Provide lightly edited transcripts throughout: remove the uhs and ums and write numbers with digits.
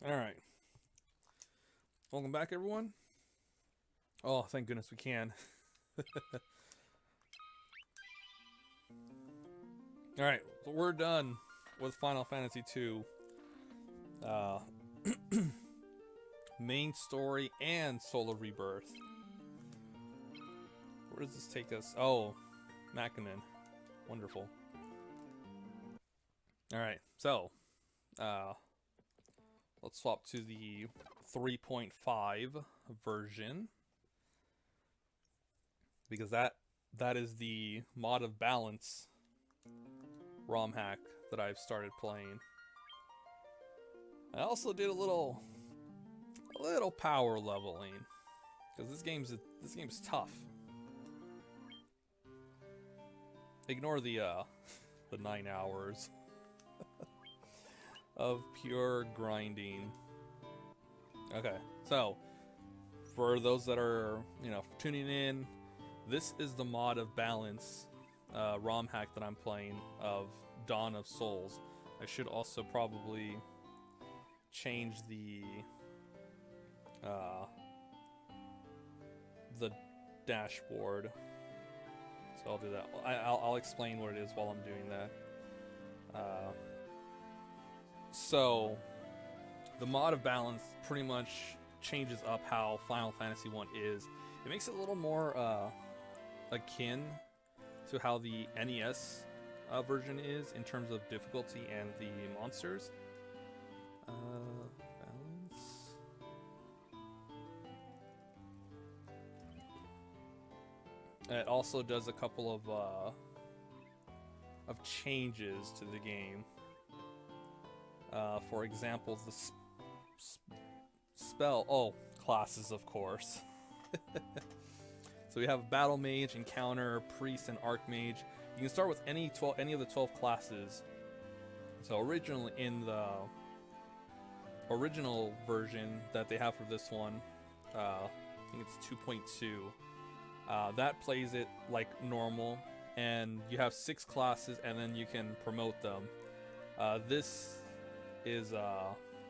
Alright. Welcome back, everyone. Oh, thank goodness we can. Alright, so we're done with Final Fantasy II. Uh, main story and Solar Rebirth. Where does this take us? Oh, Mackinnon. Wonderful. Alright, so, uh, let's swap to the 3.5 version. Because that is the mod of balance ROM hack that I've started playing. I also did a little power leveling because this game's tough. Ignore the 9 hours of pure grinding. Okay, so for those that are tuning in, this is the mod of balance ROM hack that I'm playing of Dawn of Souls. I should also probably change the dashboard. So I'll do that. I'll explain what it is while I'm doing that. So the mod of balance pretty much changes up how Final Fantasy 1 is. It makes it a little more akin to how the NES version is in terms of difficulty and the monsters. Balance. It also does a couple of changes to the game. For example, the spell classes, of course. So we have Battle Mage, Encounter, Priest, and Archmage. You can start with any of the 12 classes. So originally in the original version that they have for this one, I think it's 2.2. That plays it like normal, and you have 6 classes, and then you can promote them. This is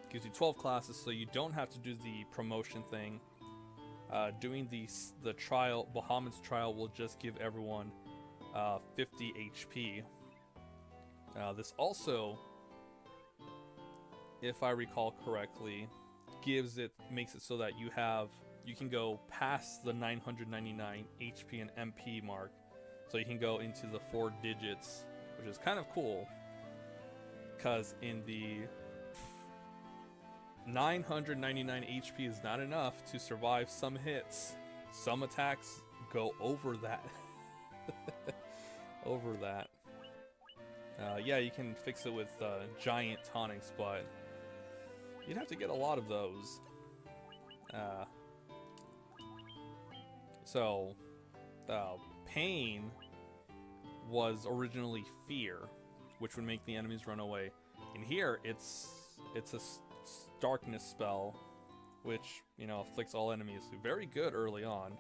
gives you 12 classes, so you don't have to do the promotion thing. Doing the trial, Bahamut's trial, will just give everyone 50 HP. This also, if I recall correctly, makes it so that you can go past the 999 HP and MP mark, so you can go into the 4 digits, which is kind of cool. Because in the 999 HP is not enough to survive some hits. Some attacks go over that. Over that. Yeah, you can fix it with giant tonics, but you'd have to get a lot of those. So, pain was originally fear, which would make the enemies run away. In here, it's a darkness spell, which afflicts all enemies. Very good early on.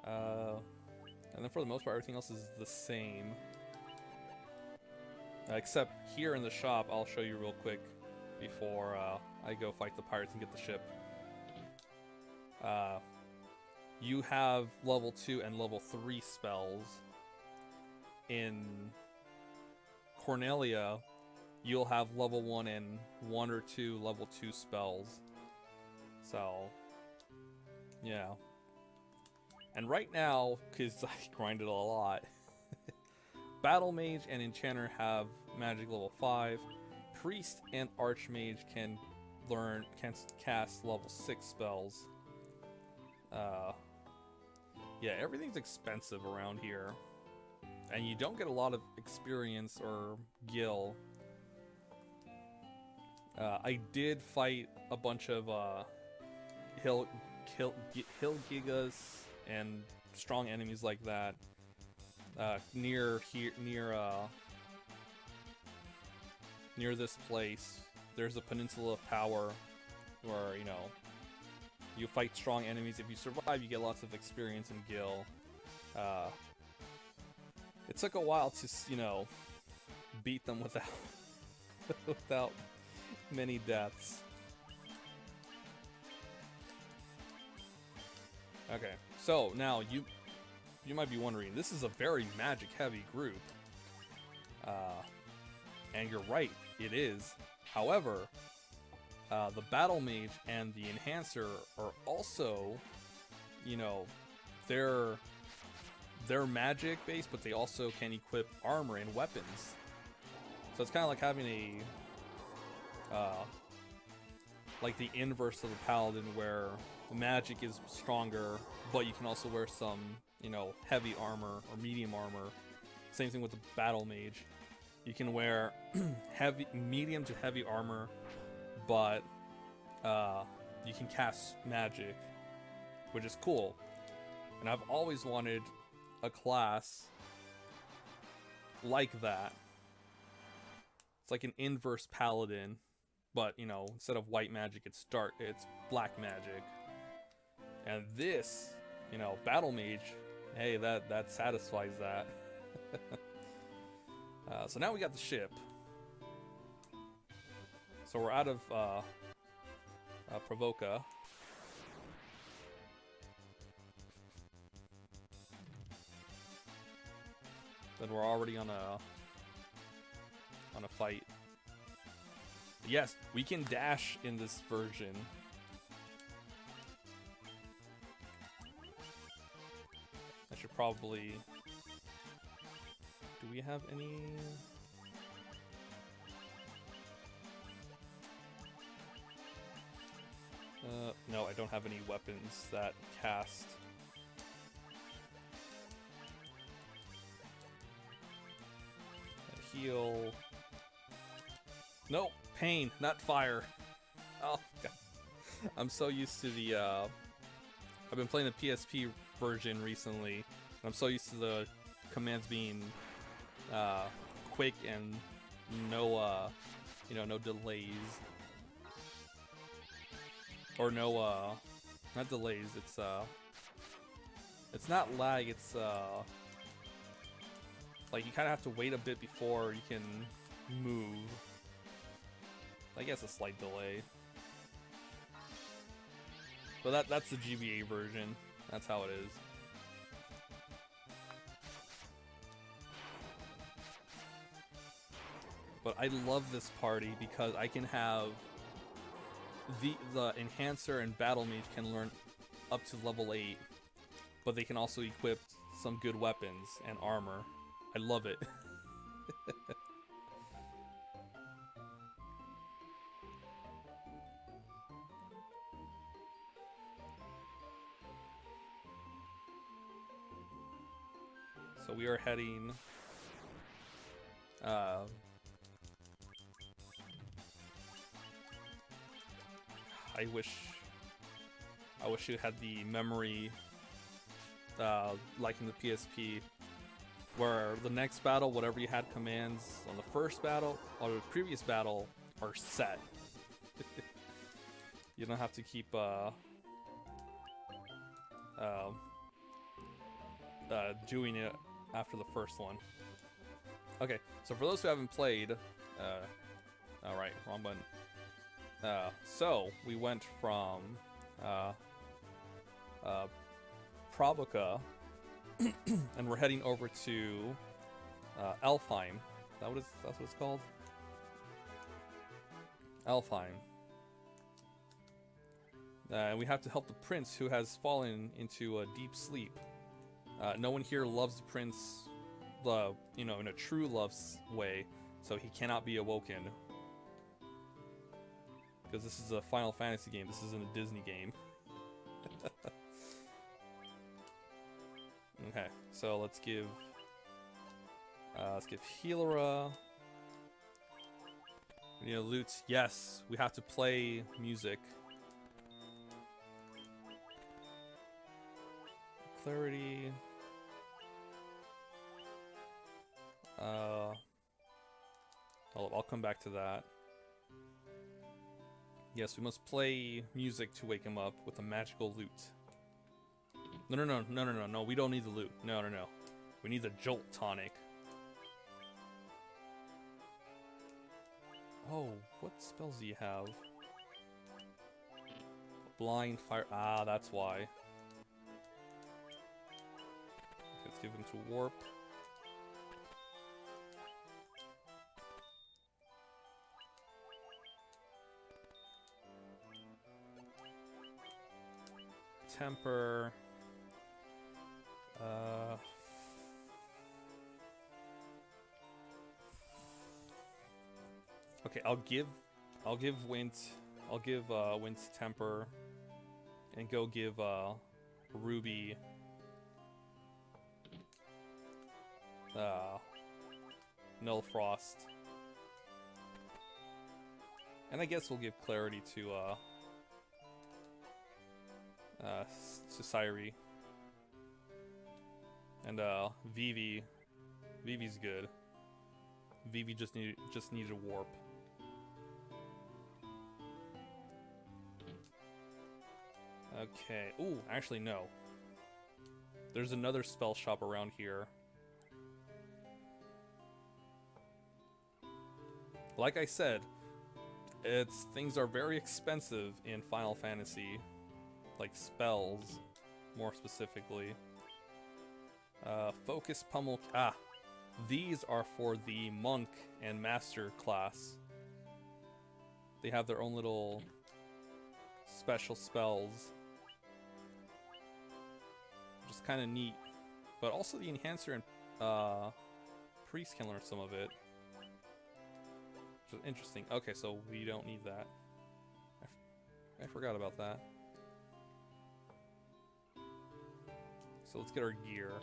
And then for the most part, everything else is the same. Except here in the shop, I'll show you real quick before I go fight the pirates and get the ship. You have level 2 and level 3 spells. In Cornelia, you'll have level 1 and 1 or 2 level 2 spells. So, yeah. And right now, because I grinded a lot, Battle Mage and Enchanter have magic level 5. Priest and Archmage can cast level 6 spells. Yeah, everything's expensive around here. And you don't get a lot of experience or gil. I did fight a bunch of hill gigas and strong enemies like that near this place. There's a Peninsula of Power where you fight strong enemies. If you survive, you get lots of experience and gil. It took a while to beat them without without many deaths. Okay, so now you might be wondering, this is a very magic heavy group. And you're right, it is. However, the Battle Mage and the Enhancer are also, you know, they're magic based, but they also can equip armor and weapons. So it's kind of like having a, like the inverse of the Paladin, where the magic is stronger, but you can also wear some, you know, heavy armor or medium armor. Same thing with the Battle Mage. You can wear medium to heavy armor, but you can cast magic, which is cool. And I've always wanted a class like that. It's like an inverse paladin, but you know, instead of white magic, it's black magic. And this, you know, Battle Mage, hey, that satisfies that. So now we got the ship. So we're out of Provoca. Then we're already on a fight. Yes, we can dash in this version. I should probably... Do we have any... No, I don't have any weapons that cast. Heal. No, pain, not fire. Oh, God. I'm so used to the, I've been playing the PSP version recently, and I'm so used to the commands being, quick and no, you know, no delays. Or no, not delays, it's not lag, it's, like you kind of have to wait a bit before you can move. I guess a slight delay. But that's the GBA version. That's how it is. But I love this party because I can have the Enhancer and Battle Mage can learn up to level 8, but they can also equip some good weapons and armor. I love it. So we are heading I wish you had the memory like in the PSP, where the next battle, whatever you had commands on the first battle or the previous battle are set. You don't have to keep doing it after the first one. Okay, so for those who haven't played, alright, wrong button. So we went from Provoca, and we're heading over to Elfheim. That's what it's called? Elfheim. And we have to help the prince who has fallen into a deep sleep. No one here loves the prince, you know, in a true love way, so he cannot be awoken. Because this is a Final Fantasy game. This isn't a Disney game. Okay, so let's give Healera. We need a loot. Yes, we have to play music. Clarity. I'll come back to that. Yes, we must play music to wake him up with a magical lute. No, we don't need the loot. No. We need the Jolt tonic. Oh, what spells do you have? Blind fire. Ah, that's why. give him to warp. Temper. Okay, I'll give Wint Temper, and go give Ruby Null Frost. And I guess we'll give Clarity to Sairi. And Vivi's good. Vivi just needed a warp. Okay. Ooh, actually no. There's another spell shop around here. Like I said, things are very expensive in Final Fantasy, like spells, more specifically. Focus Pummel. These are for the Monk and Master class. They have their own little special spells, which is kind of neat. But also the Enhancer and Priest can learn some of it, which is interesting. Okay, so we don't need that. I forgot about that. So let's get our gear.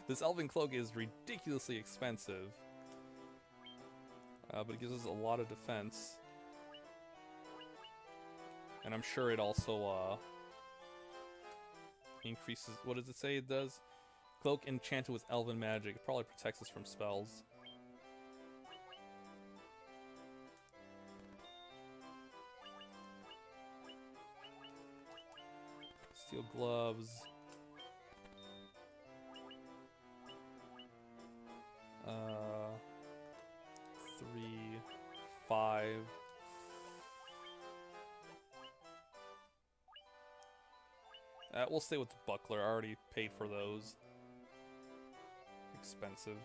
This Elven Cloak is ridiculously expensive, but it gives us a lot of defense. And I'm sure it also increases... What does it say it does? Cloak enchanted with Elven magic. It probably protects us from spells. Steel gloves. 3, 5. We'll stay with the buckler. I already paid for those. Expensive.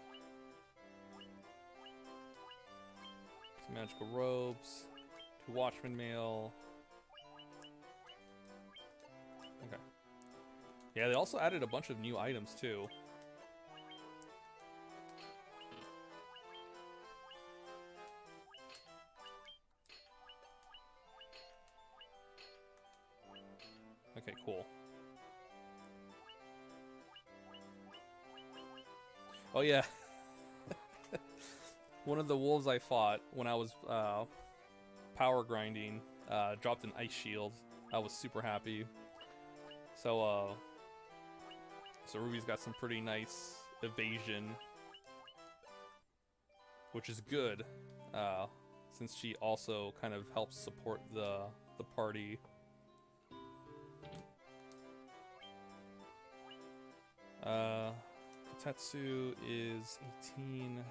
Some magical robes. 2 Watchman mail. Okay. Yeah, they also added a bunch of new items too. Okay, cool. Oh yeah. One of the wolves I fought when I was power grinding dropped an ice shield. I was super happy. So Ruby's got some pretty nice evasion, which is good, since she also kind of helps support the party. Kotetsu is 18.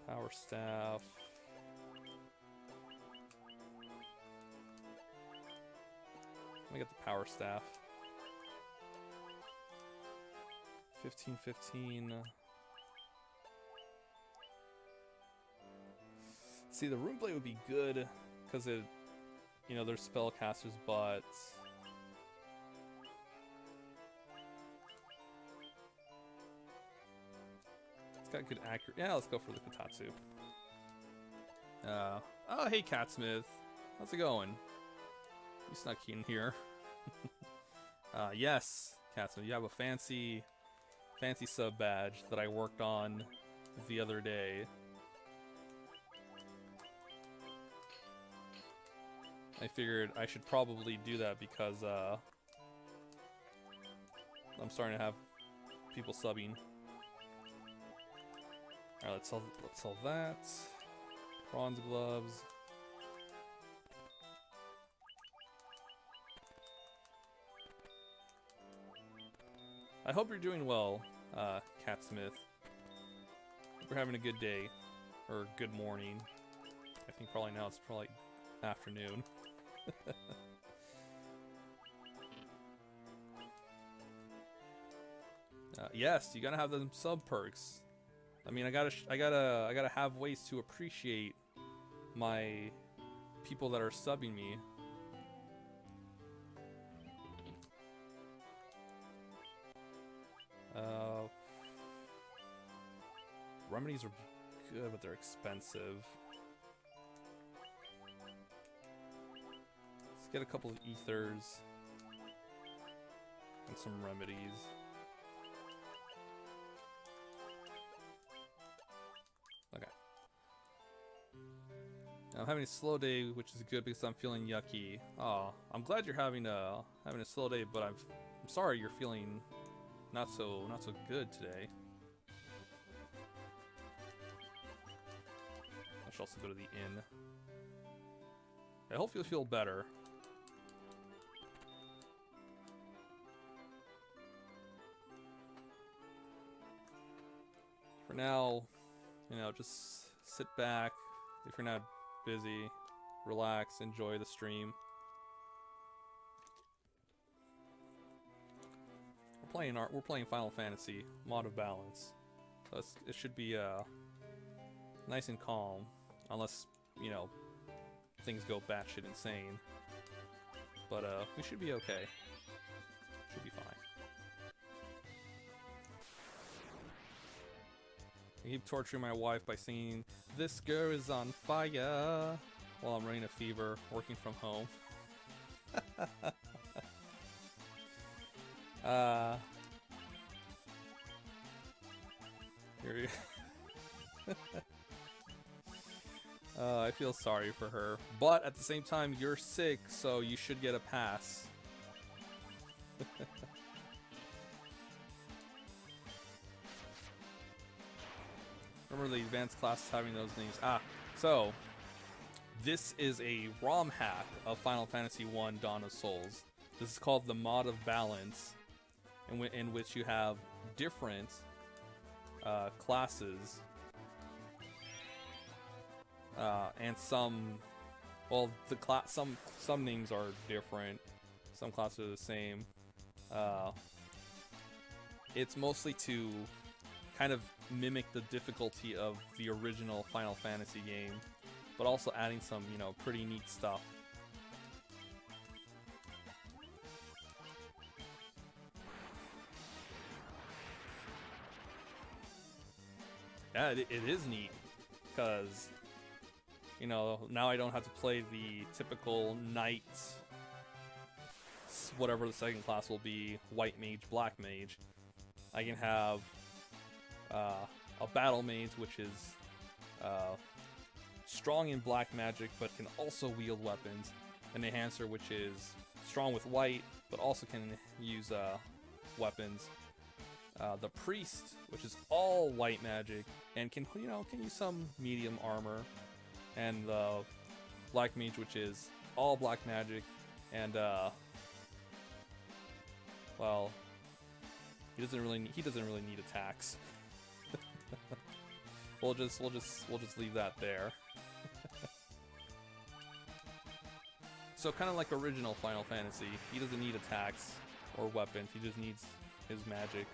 Power staff. Let me get the power staff. 15, 15. See, the Rune Blade would be good because it, you know, they're spellcasters, but it's got good accuracy. Yeah, let's go for the Kotatsu. Oh, hey, Catsmith. How's it going? You snuck in here. Yes, Catsmith, you have a fancy sub badge that I worked on the other day. I figured I should probably do that because I'm starting to have people subbing. Alright, let's sell that. Bronze gloves. I hope you're doing well, Catsmith. Hope you're having a good day. or good morning. I think probably now it's probably afternoon. Yes, you gotta have them sub perks. I mean, I gotta have ways to appreciate my people that are subbing me. Remedies are good, but they're expensive. Let's get a couple of ethers and some remedies. Okay. Now, I'm having a slow day, which is good because I'm feeling yucky. Oh, I'm glad you're having a slow day, but I'm sorry you're feeling not so good today. I should also go to the inn. I hope you'll feel better. For now, you know, just sit back. If you're not busy, relax, enjoy the stream. We're playing Final Fantasy Mod of Balance, so it should be nice and calm, unless you know things go batshit insane. But we should be okay. Should be fine. I keep torturing my wife by singing "This Girl Is on Fire" while I'm running a fever, working from home. Here I feel sorry for her, but at the same time, you're sick, so you should get a pass. Remember the advanced classes having those names. So this is a ROM hack of Final Fantasy 1 Dawn of Souls. This is called the Mod of Balance, in which you have different classes and some names are different, some classes are the same. It's mostly to kind of mimic the difficulty of the original Final Fantasy game, but also adding some, you know, pretty neat stuff. Yeah, it is neat, because, you know, now I don't have to play the typical knight, whatever the second class will be, white mage, black mage. I can have a battle mage, which is strong in black magic, but can also wield weapons. An enhancer, which is strong with white, but also can use weapons. The priest, which is all white magic and can use some medium armor, and the black mage, which is all black magic and well, he doesn't really need attacks. we'll just leave that there. So kind of like original Final Fantasy, he doesn't need attacks or weapons, he just needs his magic.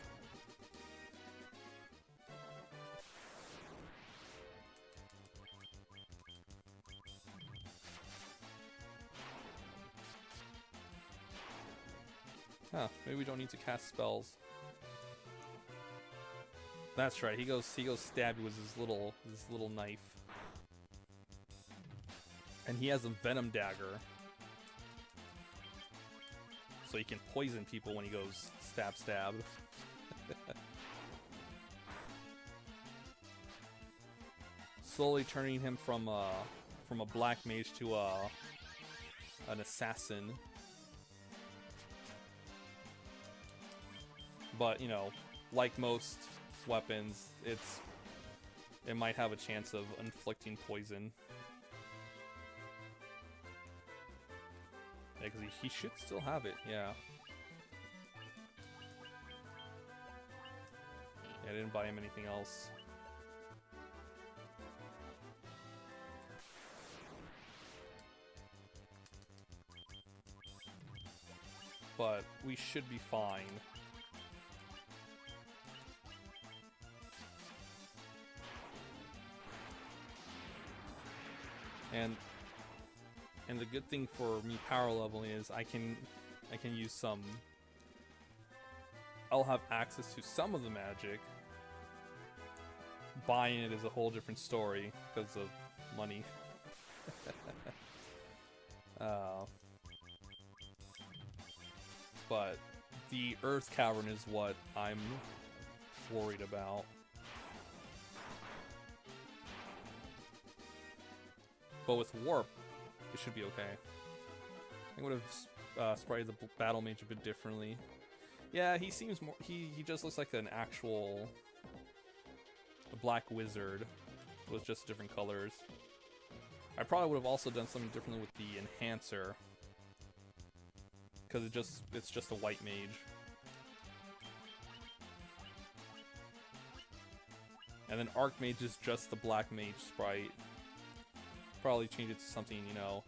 Huh, maybe we don't need to cast spells. That's right, he goes stab you with his little knife. And he has a venom dagger. So he can poison people when he goes stab stab. Slowly turning him from a black mage to an assassin. But, you know, like most weapons, it might have a chance of inflicting poison. Yeah, because he should still have it, yeah. Yeah, I didn't buy him anything else. but we should be fine. And the good thing for me power leveling is I can use some. I'll have access to some of the magic. Buying it is a whole different story because of money. But the Earth Cavern is what I'm worried about. But with Warp, it should be okay. I would have sprayed the Battle Mage a bit differently. Yeah, he seems more. He just looks like an actual black wizard with just different colors. I probably would have also done something differently with the Enhancer, because it's just a white mage. And then Archmage is just the black mage sprite. Probably change it to something, you know,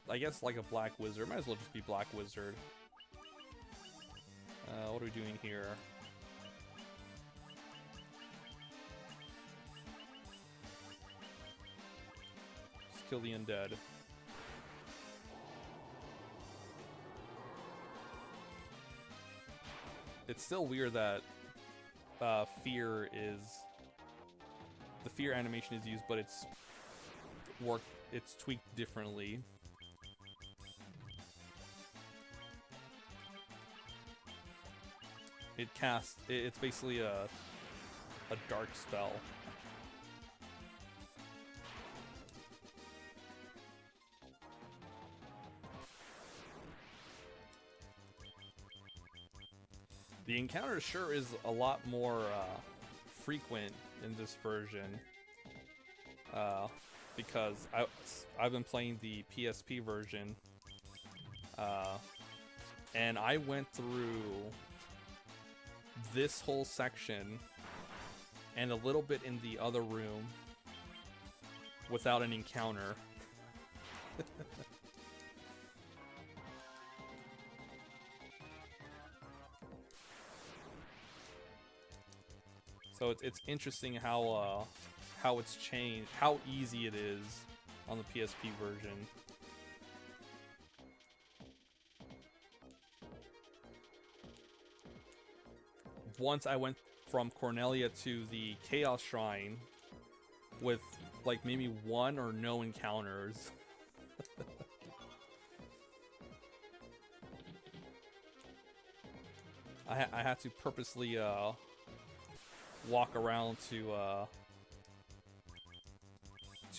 I guess like a black wizard. Might as well just be black wizard. What are we doing here? Just kill the undead. It's still weird that fear is... The fear animation is used, but it's tweaked differently. It's basically a dark spell. The encounter sure is a lot more frequent in this version, because I've been playing the PSP version, and I went through this whole section and a little bit in the other room without an encounter. So it's interesting how it's changed, how easy it is on the PSP version. Once I went from Cornelia to the Chaos Shrine with like maybe one or no encounters. I had to purposely walk around to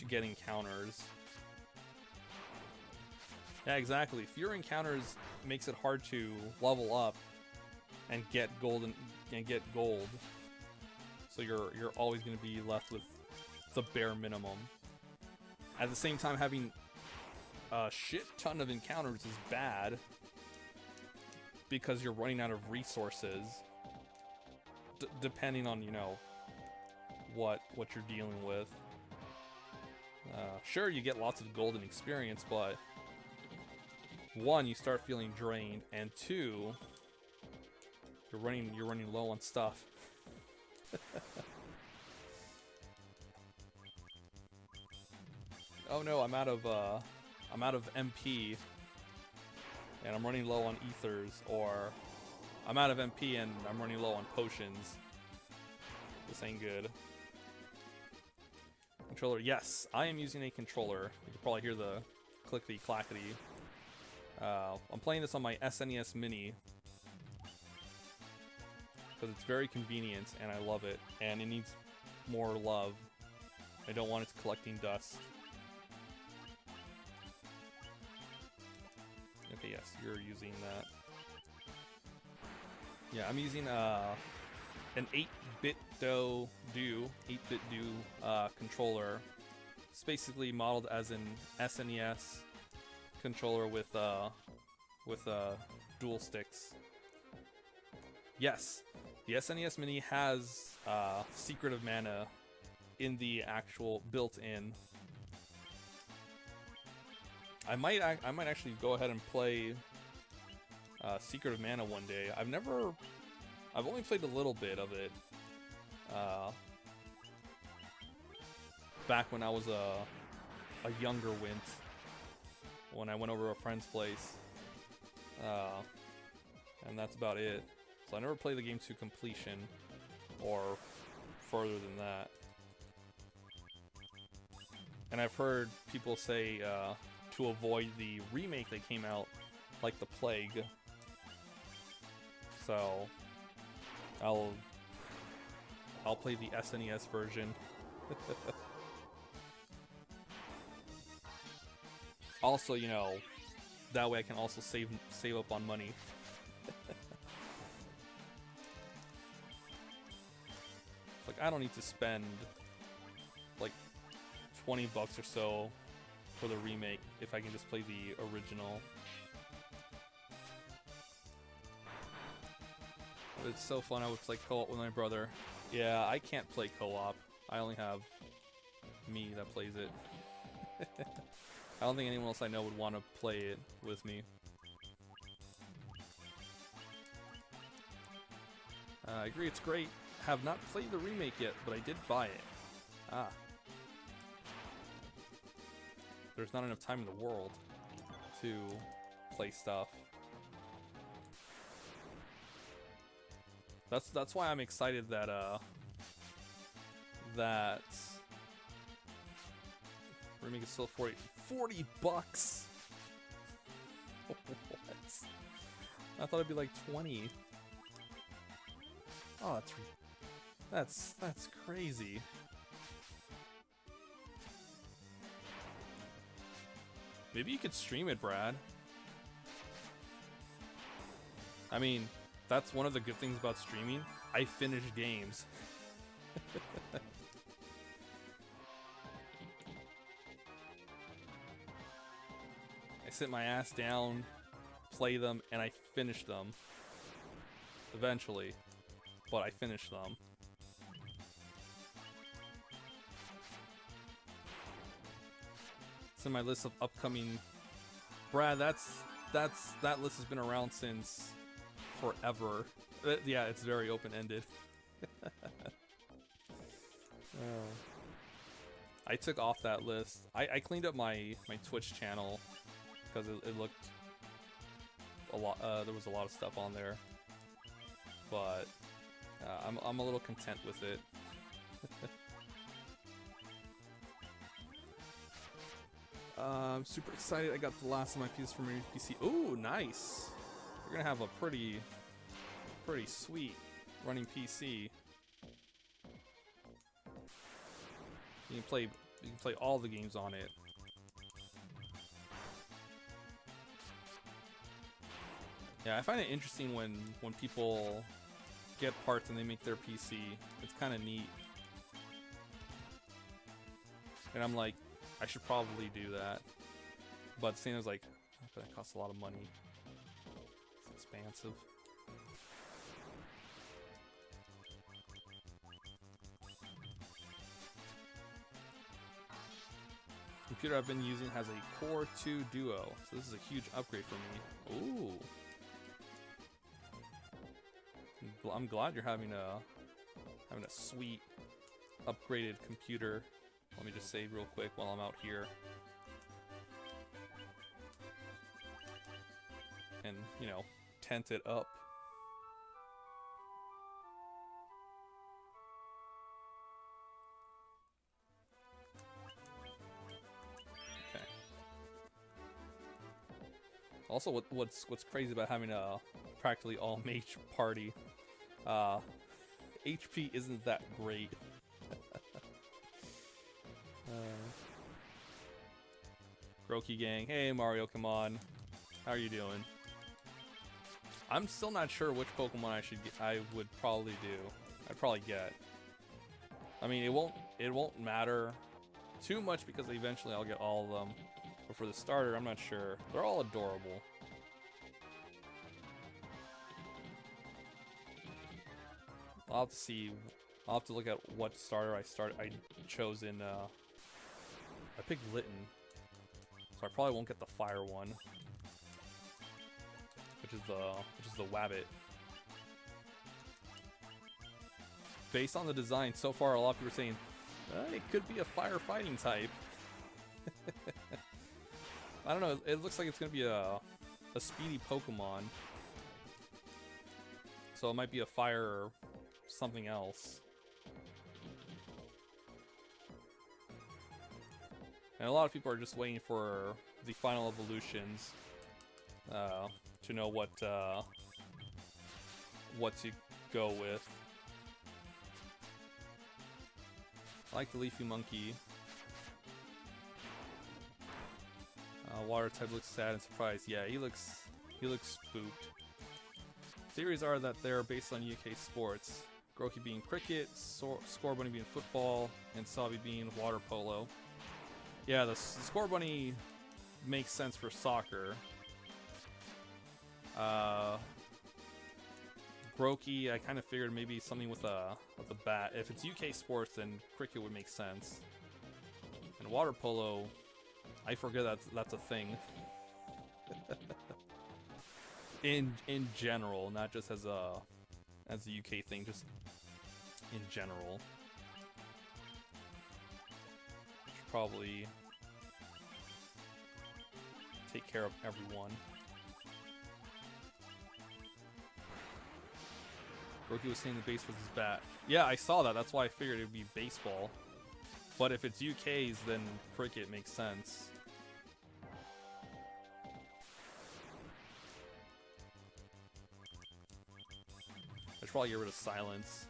get encounters. Yeah, exactly. Fewer encounters makes it hard to level up and get gold so you're always going to be left with the bare minimum. At the same time, having a shit ton of encounters is bad because you're running out of resources, depending on, you know, what you're dealing with. Sure, you get lots of golden experience, but one, you start feeling drained, and two, you're running low on stuff. Oh no, I'm out of MP, and I'm running low on ethers, or I'm out of MP and I'm running low on potions. This ain't good. Controller, yes, I am using a controller. You can probably hear the clickety clackety. I'm playing this on my SNES Mini because it's very convenient and I love it, and it needs more love. I don't want it collecting dust. Okay, yes, you're using that. Yeah, I'm using an 8-bit do controller. It's basically modeled as an SNES controller with dual sticks. Yes, the SNES Mini has Secret of Mana in the actual built-in. I might actually go ahead and play Secret of Mana one day. I've only played a little bit of it. Back when I was a younger wint, when I went over to a friend's place, and that's about it. So I never played the game to completion, or further than that. And I've heard people say to avoid the remake that came out like the plague. So I'll play the SNES version. Also, you know, that way I can also save up on money. Like, I don't need to spend like 20 bucks or so for the remake if I can just play the original. But it's so fun. I would play co-op with my brother. Yeah, I can't play co-op. I only have me that plays it. I don't think anyone else I know would want to play it with me. I agree, it's great. Have not played the remake yet, but I did buy it. Ah. There's not enough time in the world to play stuff. That's why I'm excited that that remake is still 40 bucks. What? I thought it'd be like 20. Oh, that's crazy. Maybe you could stream it, Brad. I mean, that's one of the good things about streaming. I finish games. I sit my ass down, play them, and I finish them. Eventually. But I finish them. It's in my list of upcoming... Brad, that list has been around since forever. Yeah, it's very open-ended. I took off that list. I cleaned up my Twitch channel because it looked a lot. There was a lot of stuff on there, but I'm a little content with it. I'm super excited. I got the last of my pieces from your PC. Ooh, nice. We're gonna have a pretty sweet running PC. You can play all the games on it. Yeah, I find it interesting when people get parts and they make their PC. It's kind of neat. And I'm like, I should probably do that. But seeing as like, that costs a lot of money. It's expensive. The computer I've been using has a Core 2 Duo, so this is a huge upgrade for me. Ooh. I'm glad you're having a sweet upgraded computer. Let me just save real quick while I'm out here. And, you know, tent it up. Okay. Also, what's crazy about having a practically all mage party, HP isn't that great. Groki gang, hey Mario, come on. How are you doing? I'm still not sure which Pokemon I would probably do. I'd probably get. I mean, it won't matter too much because eventually I'll get all of them. But for the starter, I'm not sure. They're all adorable. I'll have to see. I'll have to look at what starter I chose in. I picked Litten. So I probably won't get the fire one, which is the Wabbit. Based on the design, so far a lot of people are saying it could be a fire fighting type. I don't know. It looks like it's gonna be a speedy Pokemon, so it might be a fire or something else. And a lot of people are just waiting for the final evolutions to know what to go with. I like the Leafy Monkey. Water type looks sad and surprised. Yeah, he looks spooked. Theories are that they're based on UK sports. Grookey being cricket, Scorbunny being football, and Sabi being water polo. Yeah, the Scorbunny makes sense for soccer. Grookey, I kind of figured maybe something with a bat. If it's UK sports, then cricket would make sense. And water polo, I forget that's a thing. in general, not just as a UK thing, just in general. Should probably take care of everyone. Grookey was saying the base was his bat. Yeah, I saw that. That's why I figured it would be baseball. But if it's UK's, then cricket makes sense. I should probably get rid of silence.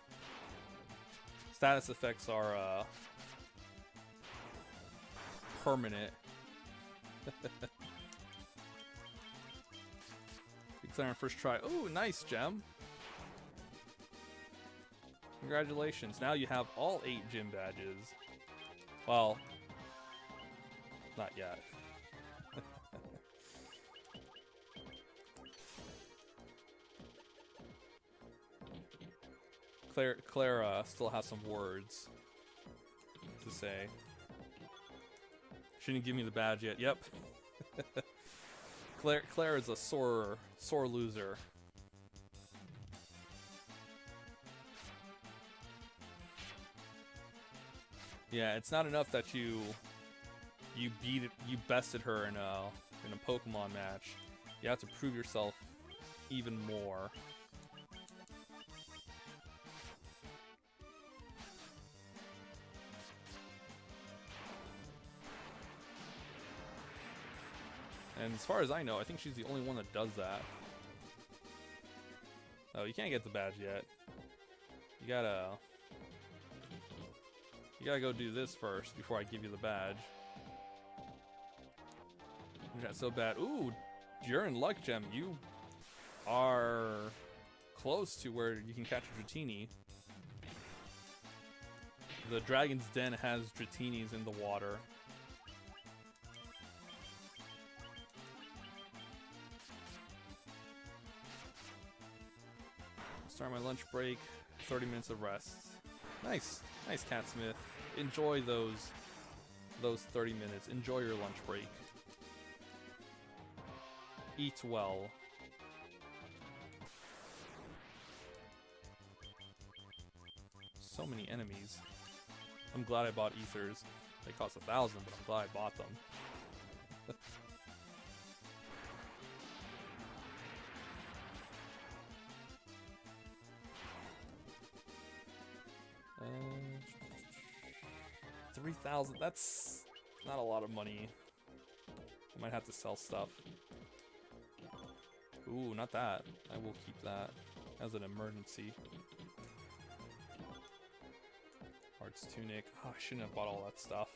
Status effects are permanent. Declare on first try. Oh, nice, Gem. Congratulations. Now you have all 8 gym badges. Well, not yet. Claire still has some words to say. She didn't give me the badge yet. Yep. Claire is a sore loser. Yeah, it's not enough that you bested her in a Pokemon match. You have to prove yourself even more. And as far as I know, I think she's the only one that does that. Oh, you can't get the badge yet. You gotta go do this first before I give you the badge. That's so bad. Ooh, you're in luck, Gem. You are close to where you can catch a Dratini. The Dragon's Den has Dratinis in the water. Start my lunch break. 30 minutes of rest. Nice, nice, Cat Smith. Enjoy those 30 minutes. Enjoy your lunch break. Eat well. So many enemies. I'm glad I bought ethers. They cost 1,000, but I'm glad I bought them. $3,000. That's not a lot of money. I might have to sell stuff. Ooh, not that. I will keep that as an emergency. Heart's tunic. Oh, I shouldn't have bought all that stuff.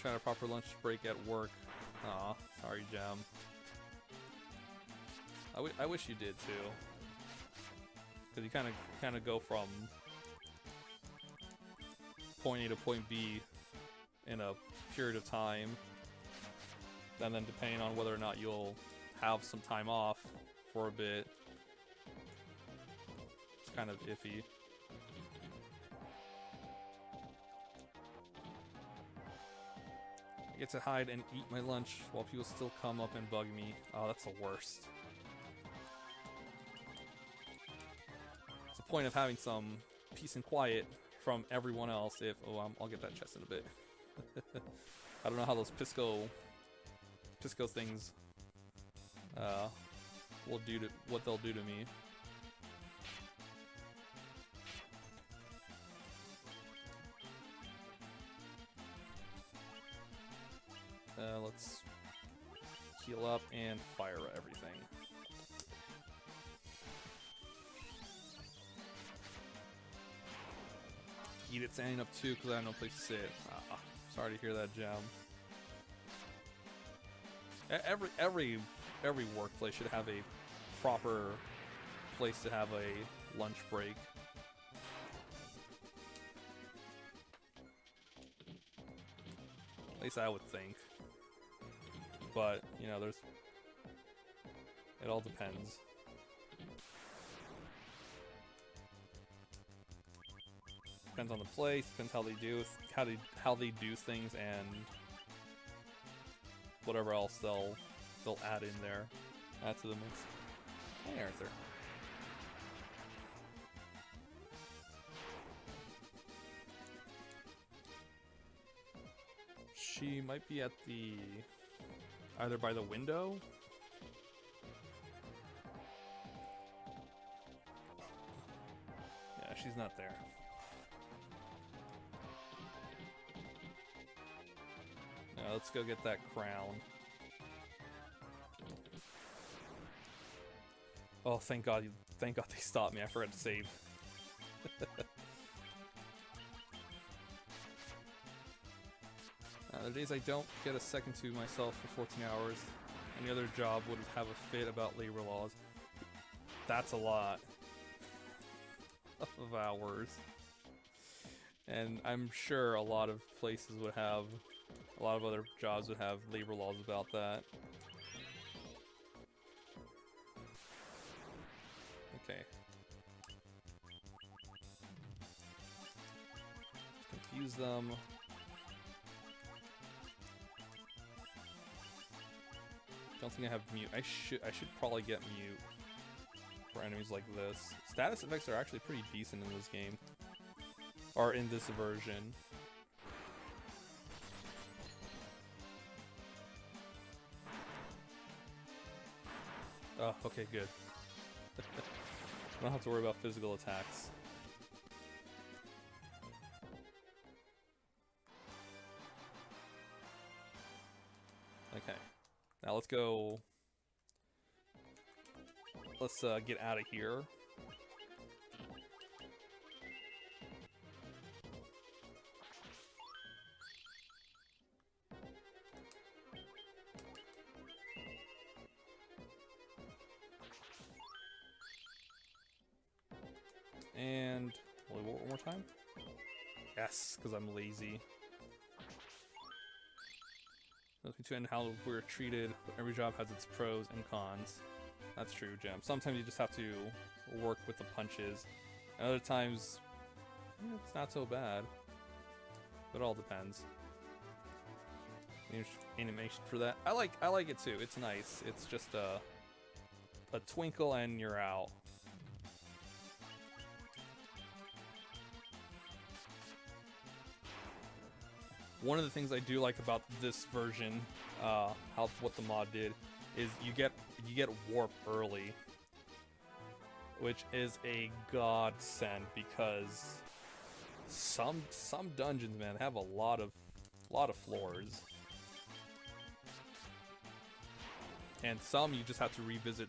Trying a proper lunch break at work. Aw, sorry, Gem. I wish you did too, because you kind of go from point A to point B in a period of time, and then depending on whether or not you'll have some time off for a bit, kind of iffy. I get to hide and eat my lunch while people still come up and bug me. Oh, that's the worst. It's the point of having some peace and quiet from everyone else if... Oh, I'll get that chest in a bit. I don't know how those Pisco things will do to... what they'll do to me. Let's heal up and fire everything. Eat it standing up too, because I have no place to sit. Ah, sorry to hear that, Gem. Every workplace should have a proper place to have a lunch break. At least I would think. But, you know, it all depends. Depends on the place, depends how they do things, and whatever else they'll add in there. Add to the mix. Hey, Arthur. She might be at the... either by the window? Yeah, she's not there. Now let's go get that crown. Oh, thank God they stopped me. I forgot to save. There are days I don't get a second to myself for 14 hours. Any other job would have a fit about labor laws. That's a lot of hours. And I'm sure a lot of places would have, a lot of other jobs would have labor laws about that. Okay. Let's confuse them. Don't think I have mute. I should probably get mute for enemies like this. Status effects are actually pretty decent in this game. Or in this version. Oh, okay, good. I don't have to worry about physical attacks. Okay. Now let's go... Let's get out of here. And... one more time? Yes, because I'm lazy. Between how we're treated, but every job has its pros and cons. That's true, Gem. Sometimes you just have to work with the punches. And other times, it's not so bad. But it all depends. Animation for that. I like it too. It's nice. It's just a twinkle and you're out. One of the things I do like about this version, what the mod did, is you get warp early, which is a godsend because some dungeons, man, have a lot of floors, and some you just have to revisit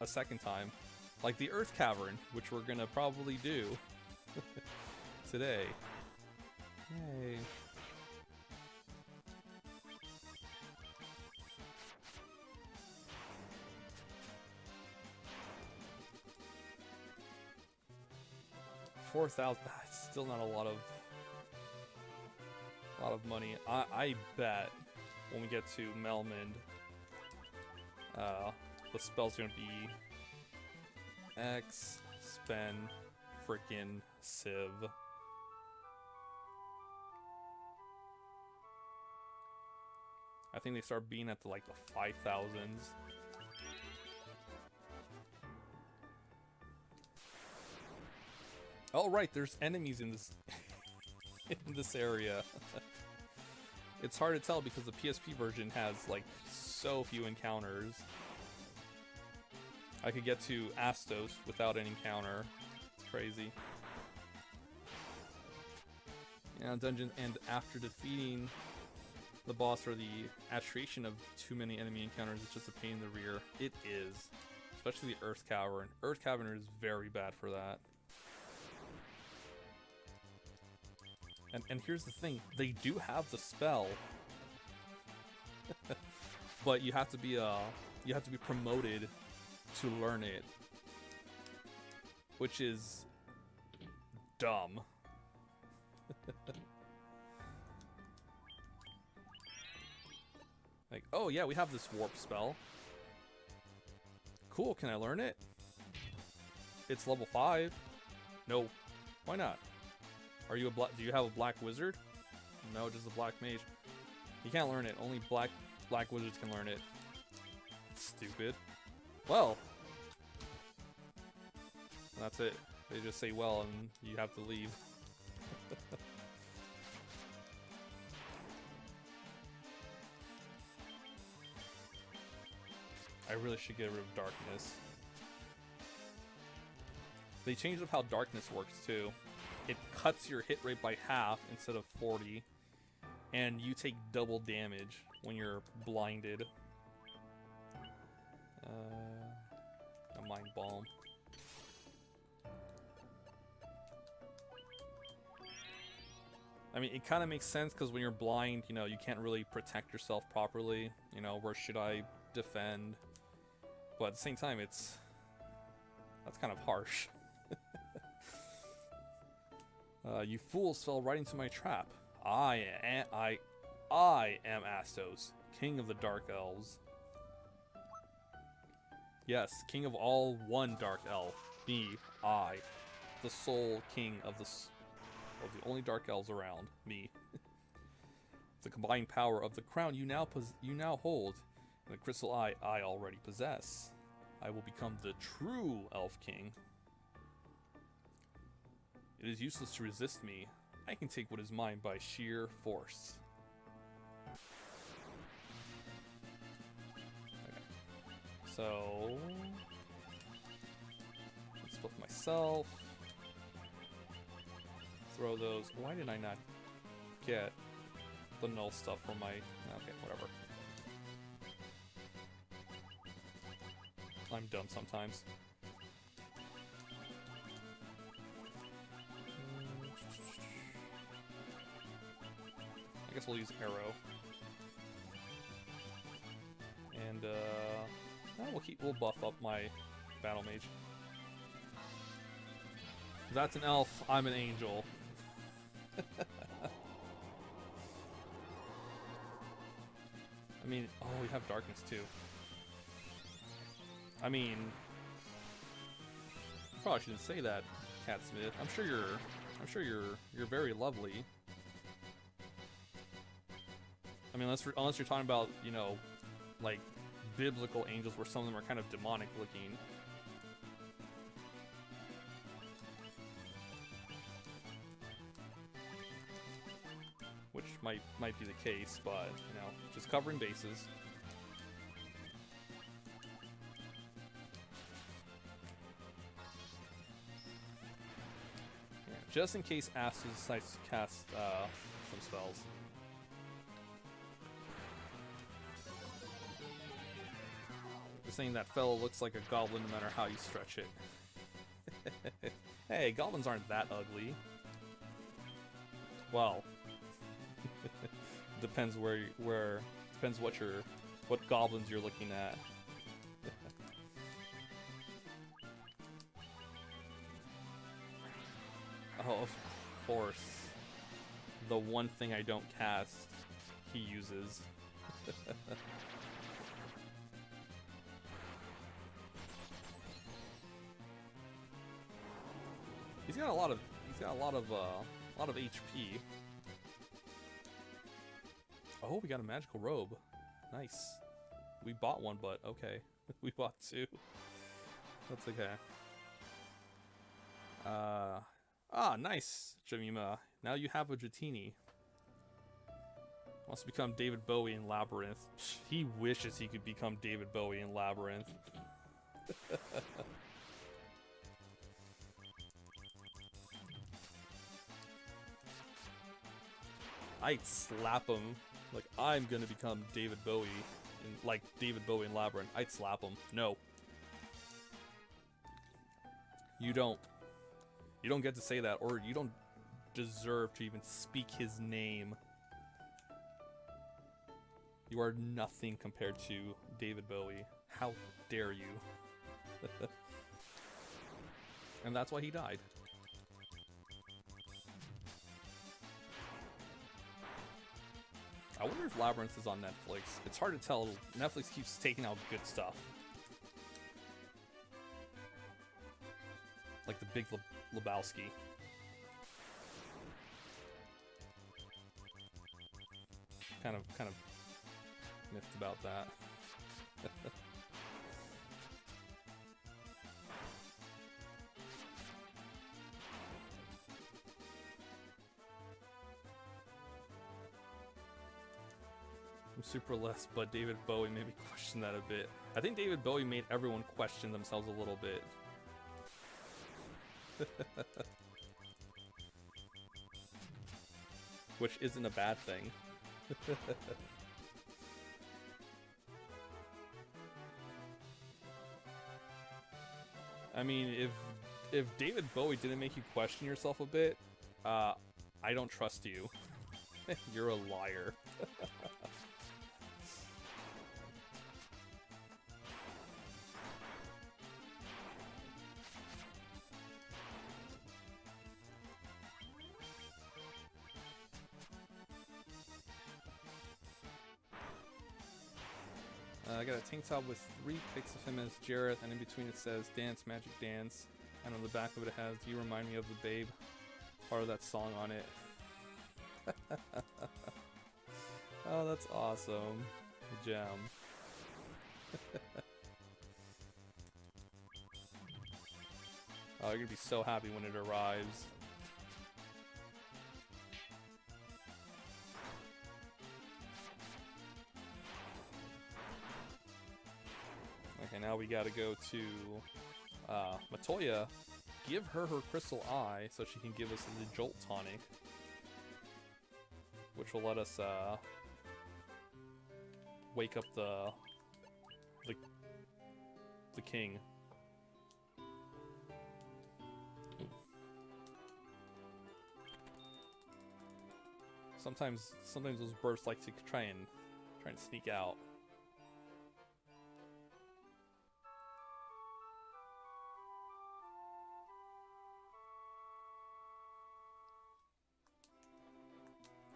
a second time, like the Earth Cavern, which we're gonna probably do today. Yay. $4,000. It's still not a lot of money. I bet when we get to Melmond, the spell's gonna be X spend freaking Civ. I think they start being at the 5,000s. Oh right, there's enemies in this in this area. It's hard to tell because the PSP version has so few encounters. I could get to Astos without an encounter. It's crazy. Yeah, dungeon, and after defeating the boss or the attrition of too many enemy encounters, it's just a pain in the rear. It is. Especially the Earth Cavern. Earth Cavern is very bad for that. And here's the thing, they do have the spell. But you have to be promoted to learn it. Which is dumb. Oh yeah, we have this warp spell. Cool, can I learn it? It's level 5. No. Why not? Are you do you have a black wizard? No, just a black mage. You can't learn it. Only black wizards can learn it. Stupid. Well. That's it. They just say well and you have to leave. I really should get rid of darkness. They changed up how darkness works too. It cuts your hit rate by half instead of 40, and you take double damage when you're blinded. A mind balm. I mean, it kind of makes sense because when you're blind, you can't really protect yourself properly. Where should I defend? But at the same time, that's kind of harsh. You fools fell right into my trap. I am Astos, king of the Dark Elves. Yes, king of all one Dark Elf. Me, I, the sole king of the only Dark Elves around. Me. The combined power of the crown you now hold, and the crystal eye I already possess. I will become the true Elf King. It is useless to resist me. I can take what is mine by sheer force. Okay. So let's flip myself. Throw those. Why did I not get the null stuff from my... Okay, whatever. I'm dumb sometimes. I guess we'll use arrow. And we'll buff up my battle mage. That's an elf, I'm an angel. I mean, oh, we have darkness too. I mean, I probably shouldn't say that, Cat Smith. I'm sure you're very lovely. I mean, unless you're talking about, like biblical angels where some of them are kind of demonic looking. Which might be the case, but just covering bases. Yeah, just in case Astos decides to cast some spells. They're saying that fellow looks like a goblin no matter how you stretch it. Hey, goblins aren't that ugly. Well, depends depends what goblins you're looking at. Oh, of course. The one thing I don't cast, he uses. He's got a lot of HP. Oh, we got a magical robe. Nice. We bought one, but okay. We bought two. That's okay. Nice, Jemima. Now you have a Dratini. Wants to become David Bowie in Labyrinth. He wishes he could become David Bowie in Labyrinth. I'd slap him. Like, I'm gonna become David Bowie in Labyrinth. I'd slap him. No. You don't. You don't get to say that, or you don't deserve to even speak his name. You are nothing compared to David Bowie. How dare you? And that's why he died. I wonder if Labyrinth is on Netflix. It's hard to tell. Netflix keeps taking out good stuff. Like the Big Lebowski. Kind of miffed about that. I'm super less, but David Bowie made me question that a bit. I think David Bowie made everyone question themselves a little bit. Which isn't a bad thing. I mean, if David Bowie didn't make you question yourself a bit, I don't trust you. You're a liar. I got a tank top with 3 pics of him as Jareth, and in between it says Dance Magic Dance, and on the back of it has You Remind Me of the Babe, part of that song on it. Oh, that's awesome. Gem. Oh, you're gonna be so happy when it arrives. Okay, now we gotta go to Matoya, give her crystal eye so she can give us the Jolt tonic, which will let us wake up the king. Sometimes those bursts like to try and sneak out.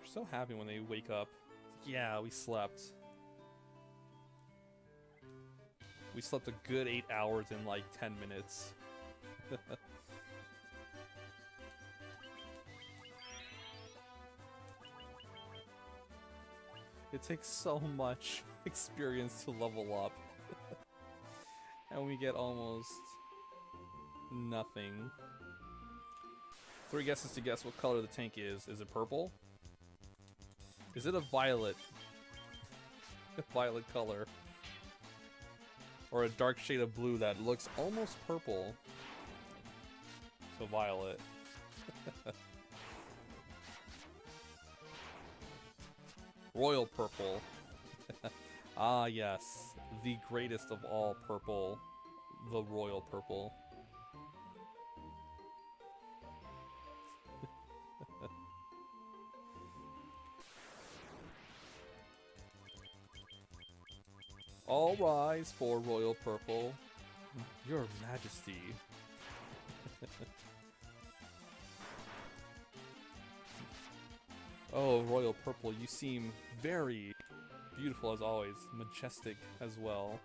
So happy when they wake up. Yeah, we slept. We slept a good 8 hours in like 10 minutes. It takes so much experience to level up. And we get almost nothing. 3 guesses to guess what color the tank is. Is it purple? Is it a violet? Violet color. Or a dark shade of blue that looks almost purple. So violet. Royal purple. Ah yes, the greatest of all purple. The royal purple. All rise for royal purple. Your Majesty. Oh, royal purple, you seem very beautiful as always. Majestic as well.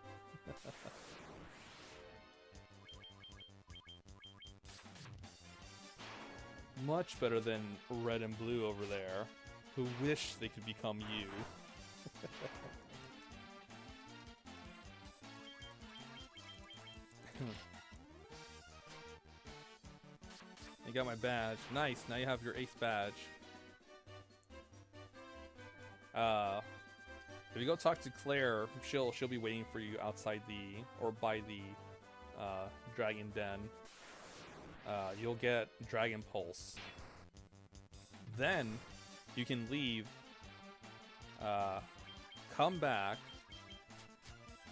Much better than red and blue over there, who wish they could become you. You got my badge. Nice, now you have your 8th badge. If you go talk to Claire, she'll be waiting for you outside the, or by the, Dragon Den. You'll get Dragon Pulse. Then, you can leave, come back,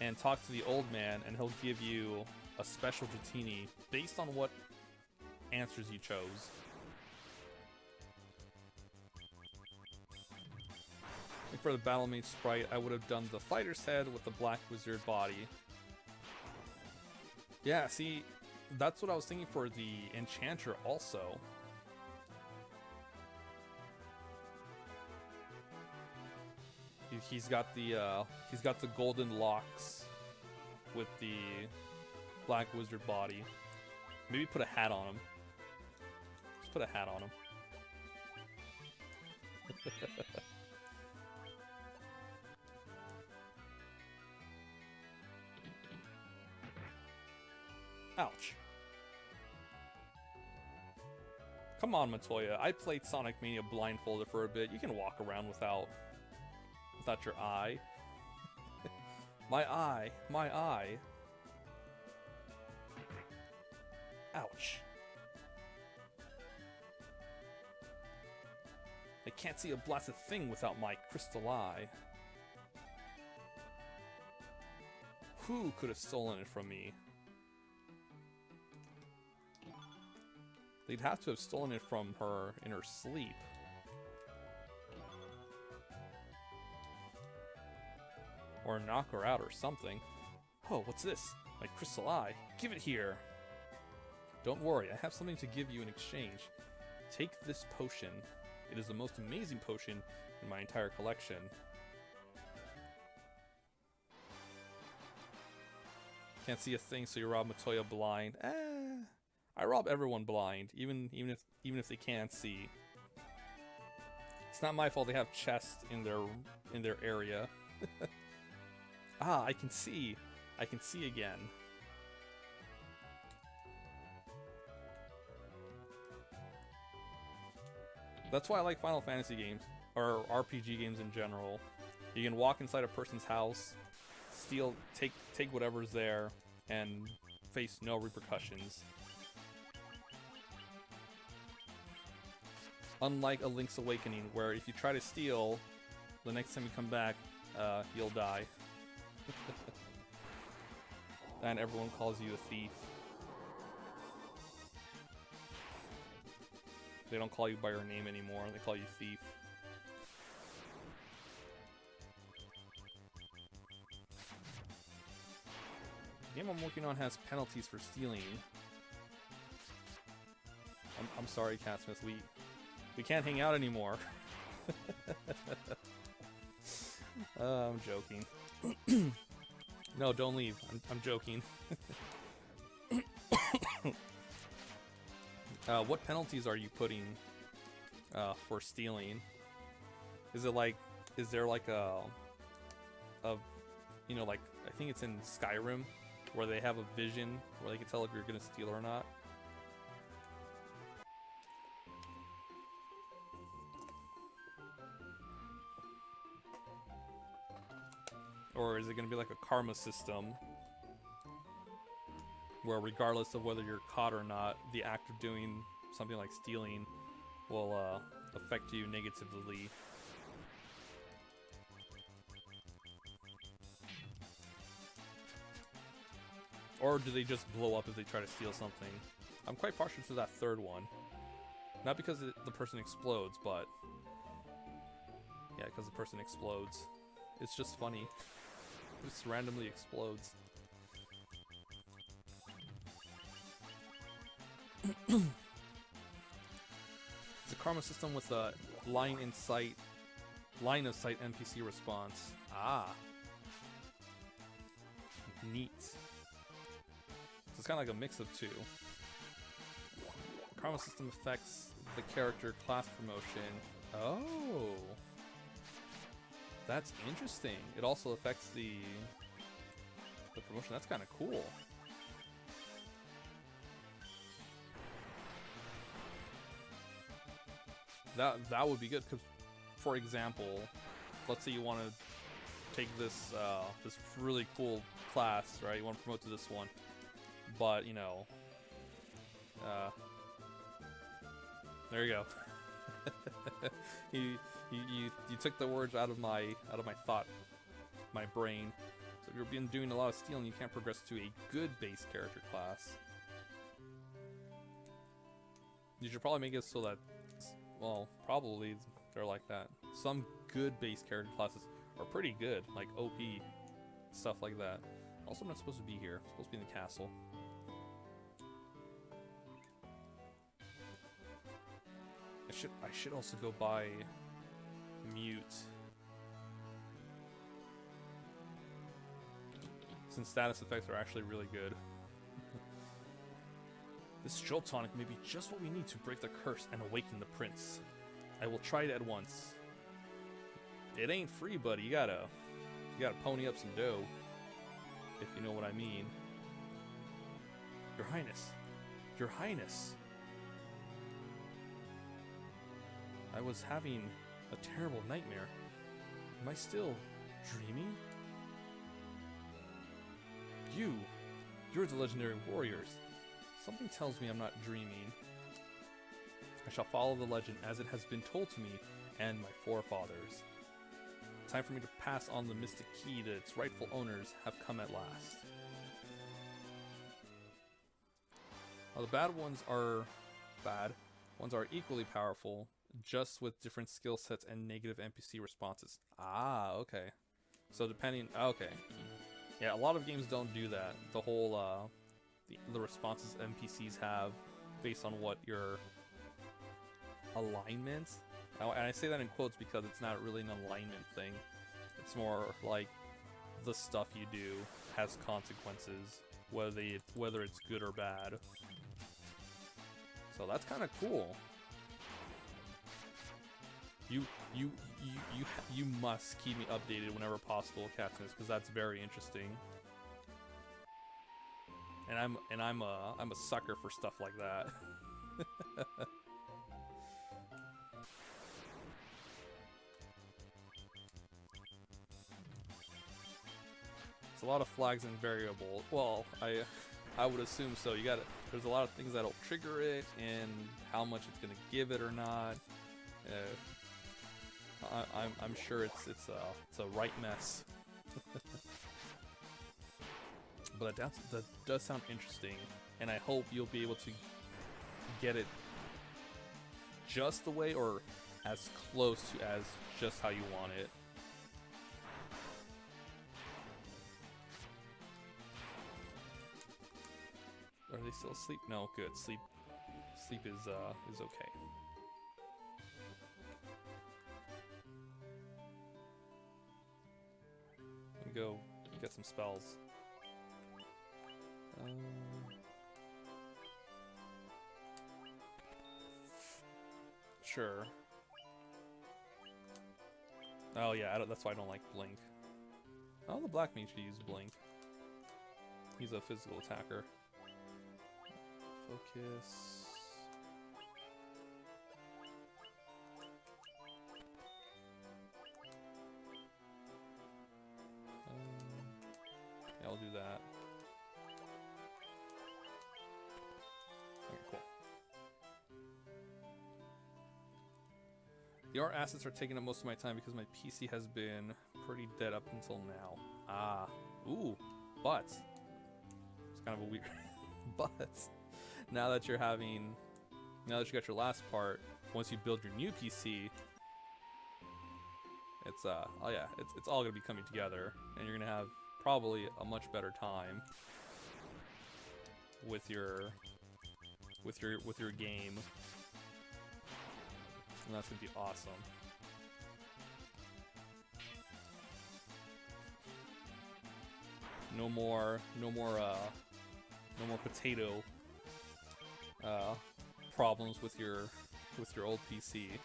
and talk to the old man, and he'll give you a special Dratini based on what answers you chose. And for the Battle Mage sprite, I would have done the fighter's head with the Black Wizard body. Yeah, see, that's what I was thinking for the Enchanter also. He's got the golden locks with the Black Wizard body. Maybe put a hat on him. Just put a hat on him. Ouch. Come on, Matoya. I played Sonic Mania blindfolded for a bit. You can walk around without your eye. My eye. My eye. Ouch. I can't see a blasted thing without my crystal eye. Who could have stolen it from me? They'd have to have stolen it from her in her sleep. Or knock her out or something. Oh, what's this? My crystal eye. Give it here. Don't worry, I have something to give you in exchange. Take this potion. It is the most amazing potion in my entire collection. Can't see a thing, so you rob Matoya blind. I rob everyone blind, even if they can't see. It's not my fault they have chests in their area. Ah, I can see. I can see again. That's why I like Final Fantasy games, or RPG games in general. You can walk inside a person's house, steal, take whatever's there, and face no repercussions. Unlike a Link's Awakening, where if you try to steal, the next time you come back, you'll die. And everyone calls you a thief. They don't call you by your name anymore, they call you thief. The game I'm working on has penalties for stealing. I'm sorry, Catsmith, we can't hang out anymore. I'm joking. No, don't leave. I'm joking. What penalties are you putting for stealing? Is it like, is there like a you know, like, I think it's in Skyrim where they have a vision where they can tell if you're gonna steal or not? Or is it going to be like a karma system where regardless of whether you're caught or not, the act of doing something like stealing will affect you negatively? Or do they just blow up if they try to steal something? I'm quite partial to that third one. Not because the person explodes, but yeah, because the person explodes. It's just funny. It just randomly explodes. It's a karma system with a line of sight NPC response. Ah. Neat. So it's kind of like a mix of two. Karma system affects the character class promotion. Oh, that's interesting. It also affects the promotion. That's kind of cool. That would be good, because, for example, let's say you want to take this this really cool class, right? You want to promote to this one, but you know, there you go. you took the words out of my thought, my brain. So if you're doing a lot of stealing, you can't progress to a good base character class. You should probably make it so that, well, probably they're like that. Some good base character classes are pretty good, like OP, stuff like that. Also, I'm not supposed to be here. I'm supposed to be in the castle. I should also go buy Mute, since status effects are actually really good. This Jolt tonic may be just what we need to break the curse and awaken the prince. I will try it at once. It ain't free, buddy. You gotta pony up some dough, if you know what I mean. Your Highness. Your Highness. I was having a terrible nightmare. Am I still dreaming? You're the legendary warriors. Something tells me I'm not dreaming. I shall follow the legend as it has been told to me and my forefathers. Time for me to pass on the mystic key to its rightful owners have come at last. While the bad ones are bad, ones are equally powerful, just with different skill sets and negative NPC responses. Ah, okay. So depending, okay. Yeah, a lot of games don't do that. The whole, the responses NPCs have based on what your alignment, and I say that in quotes because it's not really an alignment thing. It's more like the stuff you do has consequences, whether it's good or bad. So that's kind of cool. You must keep me updated whenever possible, Katniss, because that's very interesting. And I'm a sucker for stuff like that. It's a lot of flags and variable. Well, I would assume so. There's a lot of things that'll trigger it, and how much it's gonna give it or not. I'm sure it's a right mess. But that does sound interesting, and I hope you'll be able to get it just the way, or as close to as just how you want it. Are they still asleep? No, good. Sleep is okay. Let me go get some spells. Sure. Oh yeah, that's why I don't like Blink. Oh, the Black Mage should use Blink. He's a physical attacker. Focus. Yeah, I'll do that. Okay, cool. The art assets are taking up most of my time because my PC has been pretty dead up until now. Ah, ooh, but it's kind of a weird. But now that you got your last part, once you build your new PC, it's oh yeah, it's all gonna be coming together, and you're gonna have probably a much better time with your game. And that's gonna be awesome. No more potato problems with your with your old PC.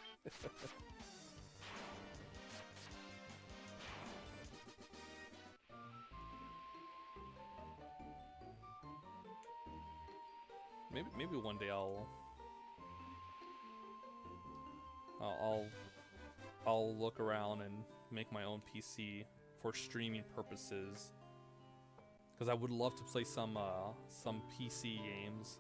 Maybe one day I'll look around and make my own PC for streaming purposes, because I would love to play some PC games.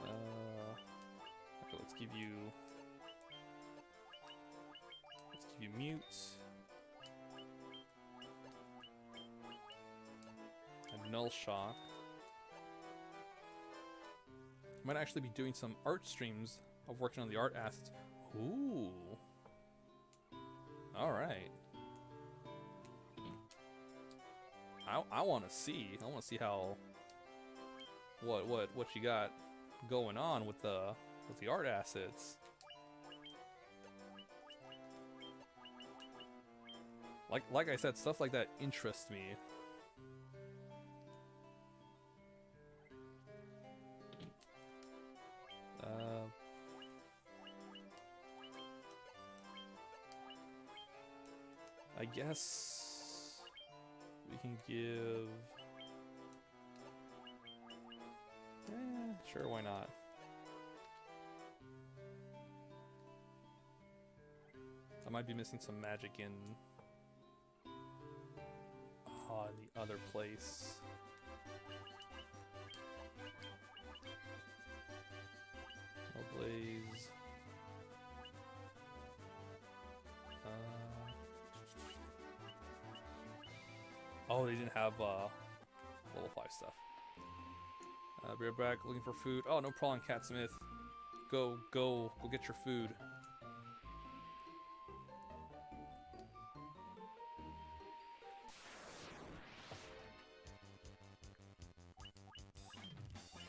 Okay, let's give you mute and null shock. Might actually be doing some art streams of working on the art assets. Ooh. All right. I want to see. I want to see how what you got going on with the art assets. Like I said, stuff like that interests me. I guess we can give... sure, why not? I might be missing some magic in the other place. No blaze. Oh, they didn't have level 5 stuff. Be right back, looking for food. Oh, no problem, Catsmith. Go get your food.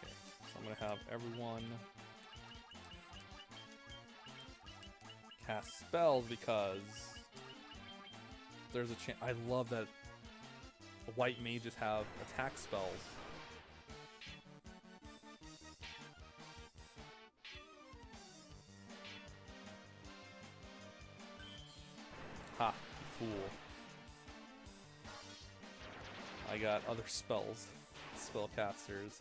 Okay, so I'm gonna have everyone cast spells because there's a chance. I love that the white mages have attack spells. Ha, fool. I got other spells. Spellcasters.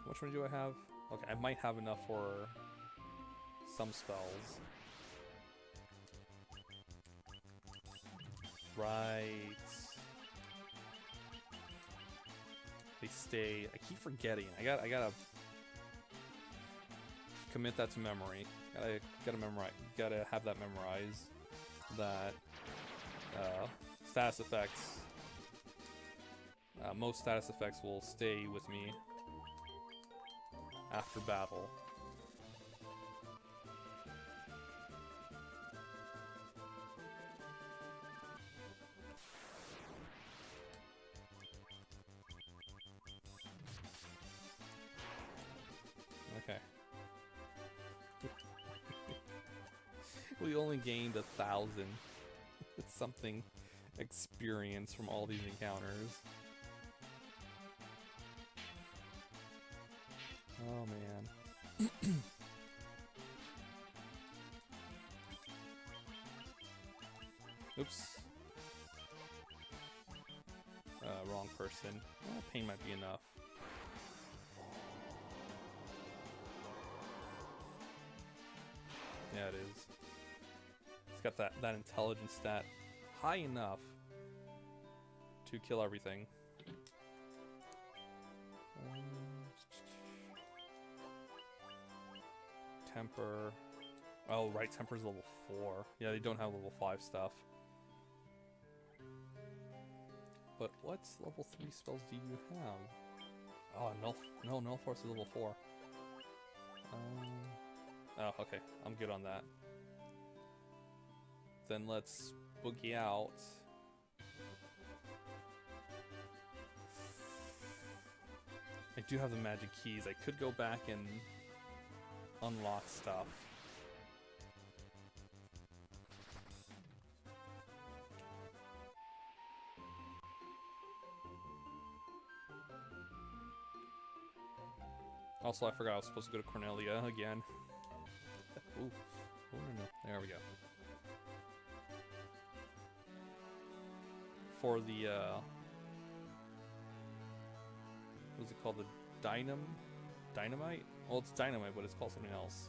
Which one do I have? Okay, I might have enough for some spells. Right. They stay. I keep forgetting. I gotta commit that to memory. Gotta memorize. Gotta have that memorized. That status effects. Most status effects will stay with me after battle. Okay. We only gained 1,000 something experience from all these encounters. Oh man. Oops. Wrong person. Pain might be enough. Yeah, it is. It's got that intelligence stat high enough to kill everything. Temper. Oh, right, Temper's level 4. Yeah, they don't have level 5 stuff. But what level 3 spells do you have? Oh, no, Null Force is level 4. Oh, okay, I'm good on that. Then let's boogie out. I do have the magic keys. I could go back and unlock stuff. Also, I forgot I was supposed to go to Cornelia again. Ooh. Oh, no. There we go. For the, what's it called? The Dynamite? Well, it's Dynamite, but it's called something else.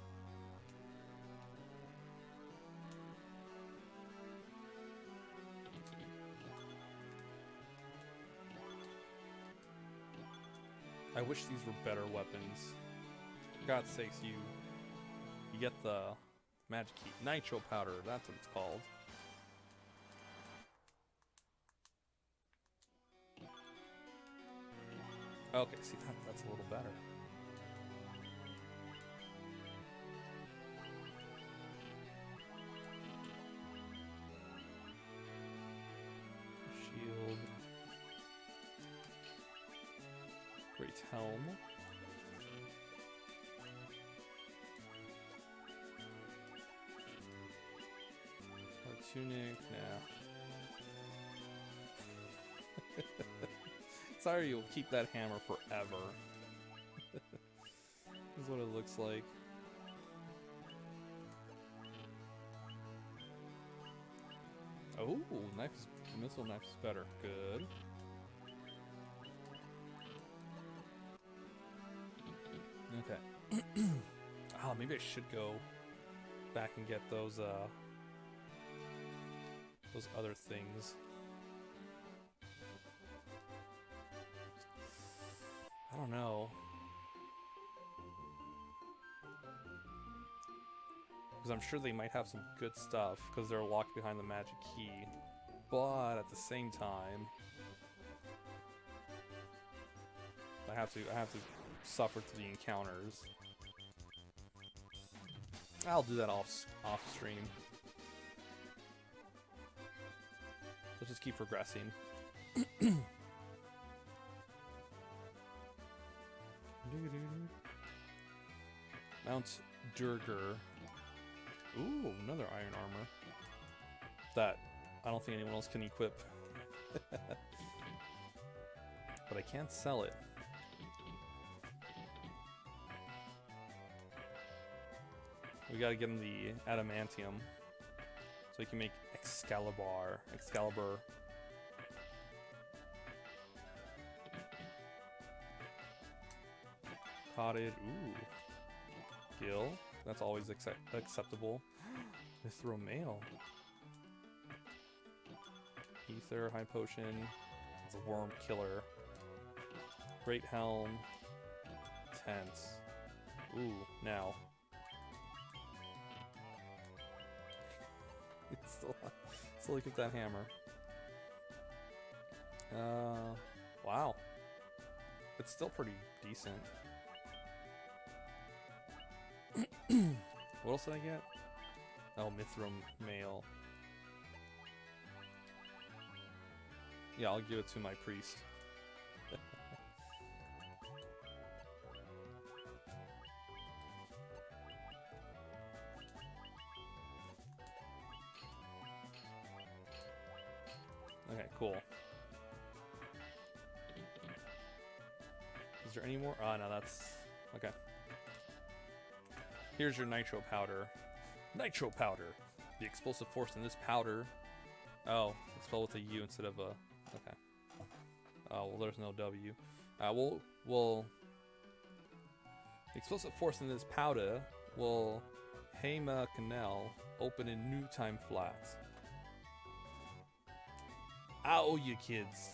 I wish these were better weapons. For God's sakes, you get the magic key. Nitro powder, that's what it's called. Okay, see, that's a little better. Shield. Great helm. Tunic, nah. Sorry, you'll keep that hammer forever. This is what it looks like. Oh, missile knife is better. Good. Okay. Oh, maybe I should go back and get those other things. I don't know. Because I'm sure they might have some good stuff, because they're locked behind the magic key. But at the same time, I have to suffer through the encounters. I'll do that off stream. Let's just keep progressing. Mount Durger. Ooh, another iron armor. That I don't think anyone else can equip. But I can't sell it. We gotta get him the adamantium. So he can make Excalibur. Potted. Ooh. Gil. That's always acceptable. Mithril mail. Ether, high potion. It's a worm killer. Great helm. Tense. Ooh, now. Still look at that hammer. Wow. It's still pretty decent. What else did I get? Oh, Mithril mail. Yeah, I'll give it to my priest. Okay, cool. Is there any more? Oh, no, that's... Okay. Here's your nitro powder. Nitro powder! The explosive force in this powder... Oh, it's spelled with a U instead of a... Okay. Oh, well, there's no W. We'll... The explosive force in this powder will... Hema Canal open in new time flat. Ow, you kids.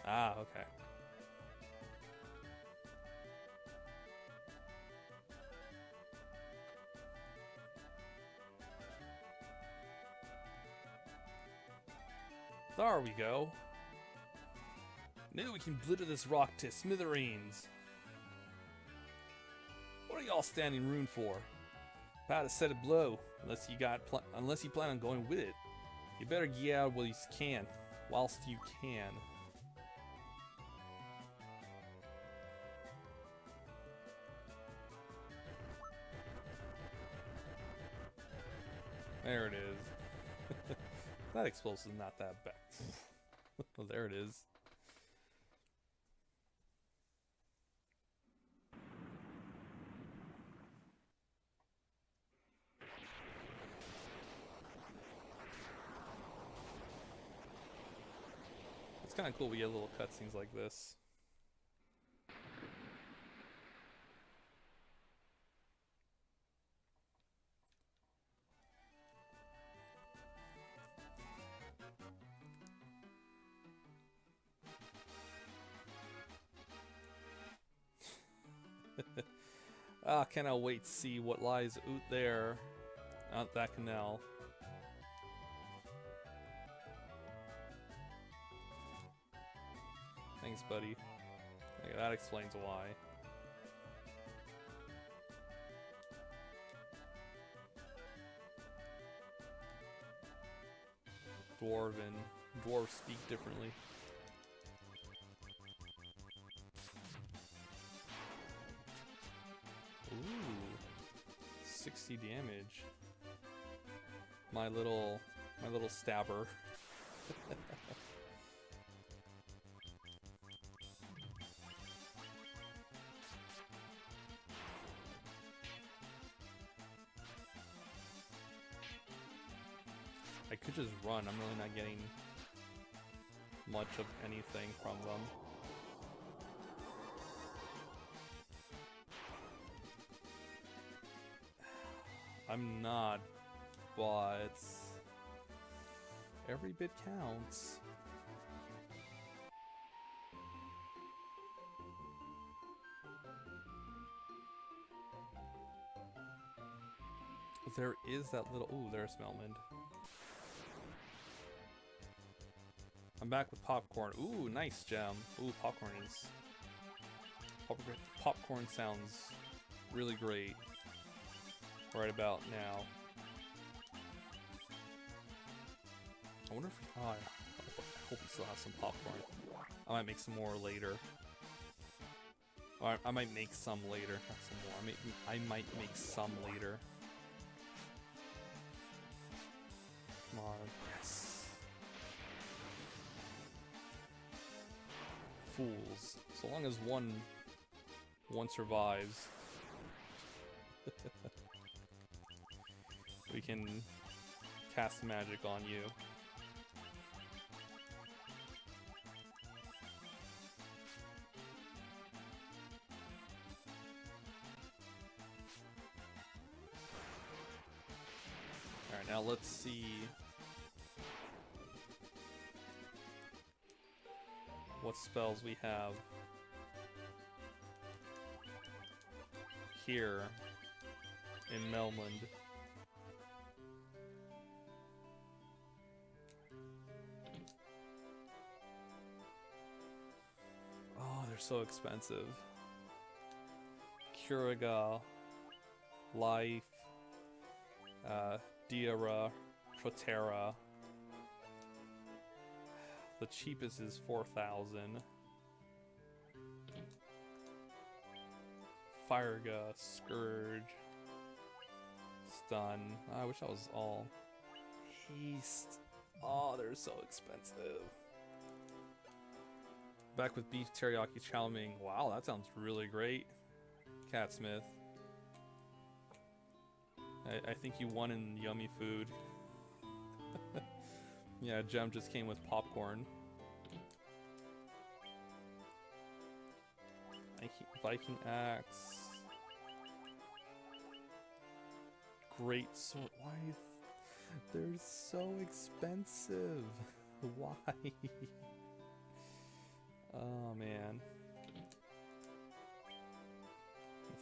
Ah, okay. There we go. Now we can blitter this rock to smithereens. What are y'all standing room for? About to set it blow, unless you plan on going with it. You better get out whilst you can. There it is. That explosive is not that bad. Well, there it is. It's kind of cool we get little cutscenes like this. Ah, cannot wait to see what lies out there. Out that canal. Thanks, buddy. Okay, that explains why. Dwarven. Dwarves speak differently. Ooh. 60 damage. My little stabber. I could just run. I'm really not getting much of anything from them. I'm not, but every bit counts. There is that little... Ooh, there's Melmond. I'm back with popcorn. Ooh, nice gem. Ooh, popcorn is... Popcorn sounds really great right about now. I wonder if... Oh, I hope we still have some popcorn. I might make some more later. Or I might make some later. Not some more. I might make some later. Come on. Yes. Fools. So long as one survives, we can cast magic on you. Alright, now let's see what spells we have here in Melmond. Oh, they're so expensive. Curiga, Life, Diara, Protera. The cheapest is 4,000. Fireguss, Scourge, Stun. I wish that was all. Haste. Oh, they're so expensive. Back with beef teriyaki chow mein. Wow, that sounds really great. Catsmith. I think you won in yummy food. Yeah, Gem just came with popcorn. Viking Axe. Great sword. Why? They're so expensive. Why? Oh man.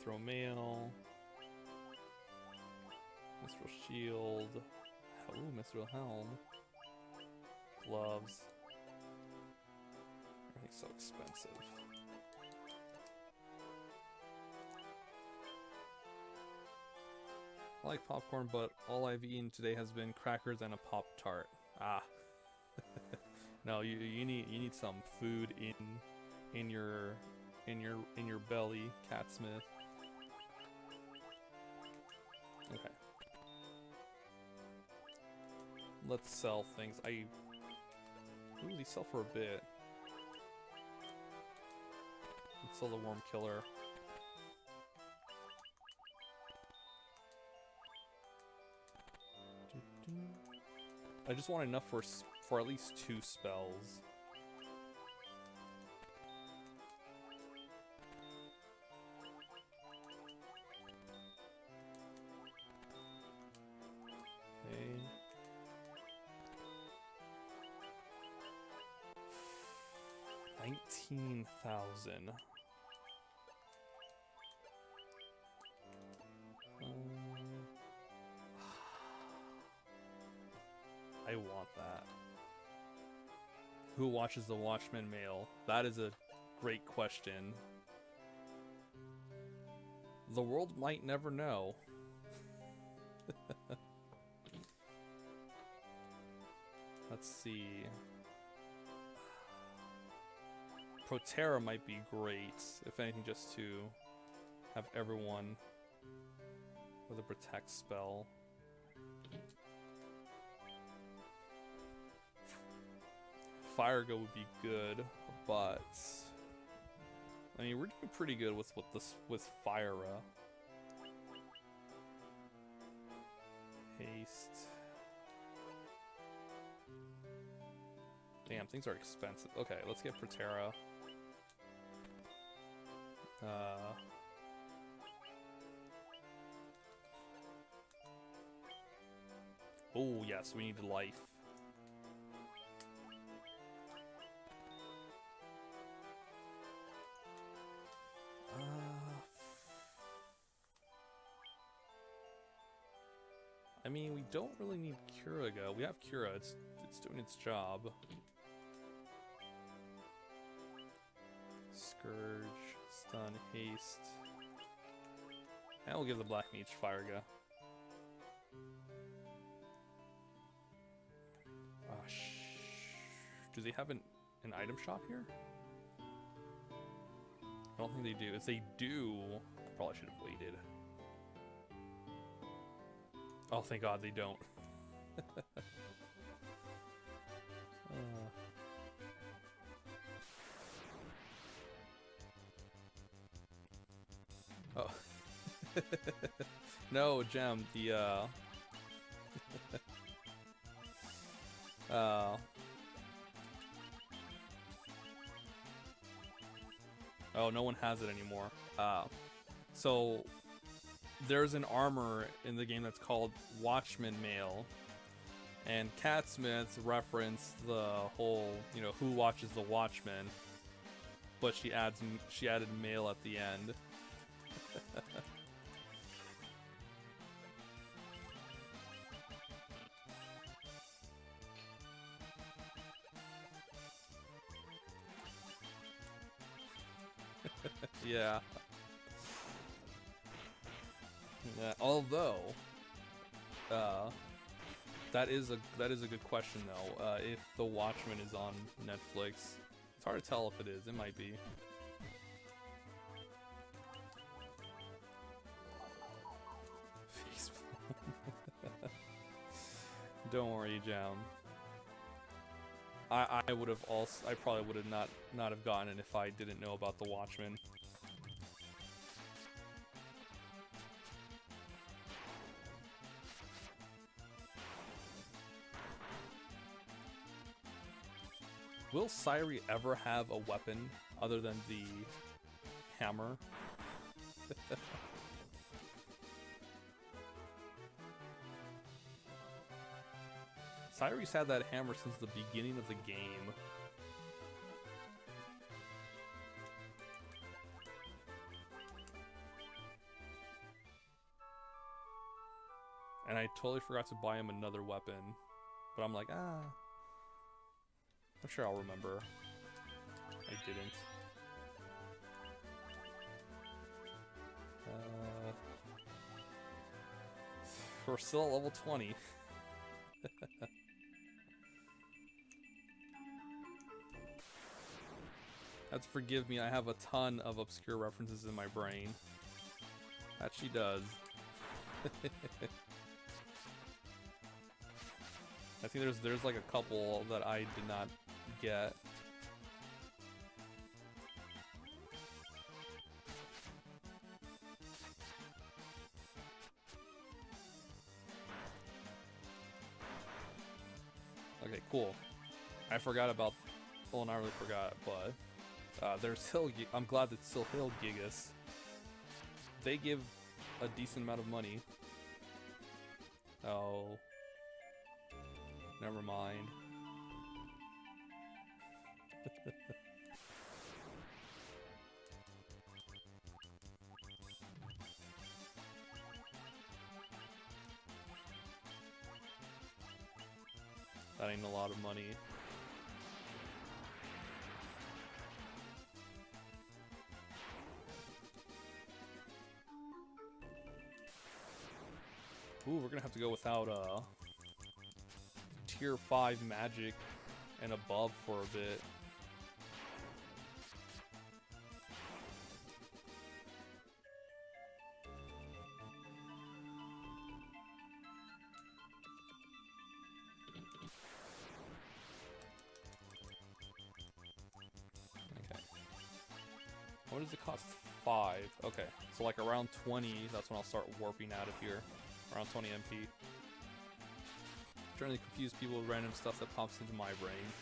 Throw mail. Mithril shield. Ooh, Mithril helm. Gloves. Everything's so expensive. I like popcorn, but all I've eaten today has been crackers and a Pop-Tart. Ah. No, you need some food in your belly, Catsmith. Okay. Let's sell things. Ooh, these sell for a bit. Let's sell the worm killer. I just want enough for at least 2 spells. 19,000. I want that. Who watches the Watchmen mail? That is a great question. The world might never know. Let's see. Proterra might be great, if anything, just to have everyone with a protect spell. Fire Go would be good, but I mean we're doing pretty good with Fyra. Haste. Damn, things are expensive. Okay, let's get Proterra. Oh yes, we need life. I mean, we don't really need Curaga. We have Cura. It's doing its job. Scourge, stun, haste. And we'll give the Black Mage Firega. Do they have an item shop here? I don't think they do. If they do, I probably should have waited. Oh, thank God they don't. Oh. No, Gem, the, Oh, no one has it anymore. So there's an armor in the game that's called Watchman Mail, and Catsmith referenced the whole, you know, who watches the Watchmen, but she added mail at the end. Yeah. Yeah. Although, that is a good question though. If The Watchmen is on Netflix, it's hard to tell if it is. It might be. Don't worry, Jam. I would have also. I probably would have not have gotten it if I didn't know about The Watchmen. Will Sairi ever have a weapon other than the hammer? Sairi's had that hammer since the beginning of the game. And I totally forgot to buy him another weapon. But I'm like, I'm sure I'll remember. I didn't. We're still at level 20. That's forgive me, I have a ton of obscure references in my brain. That she does. I think there's like a couple that I did not get. Okay, cool. I forgot about, well, not really forgot, but there's I'm glad that still Hill Gigas. They give a decent amount of money. Oh. Never mind. That ain't a lot of money. Ooh, we're gonna have to go without tier 5 magic and above for a bit. Okay. What does it cost? 5. Okay, so like around 20, that's when I'll start warping out of here. Around 20 MP. Trying to confuse people with random stuff that pops into my brain.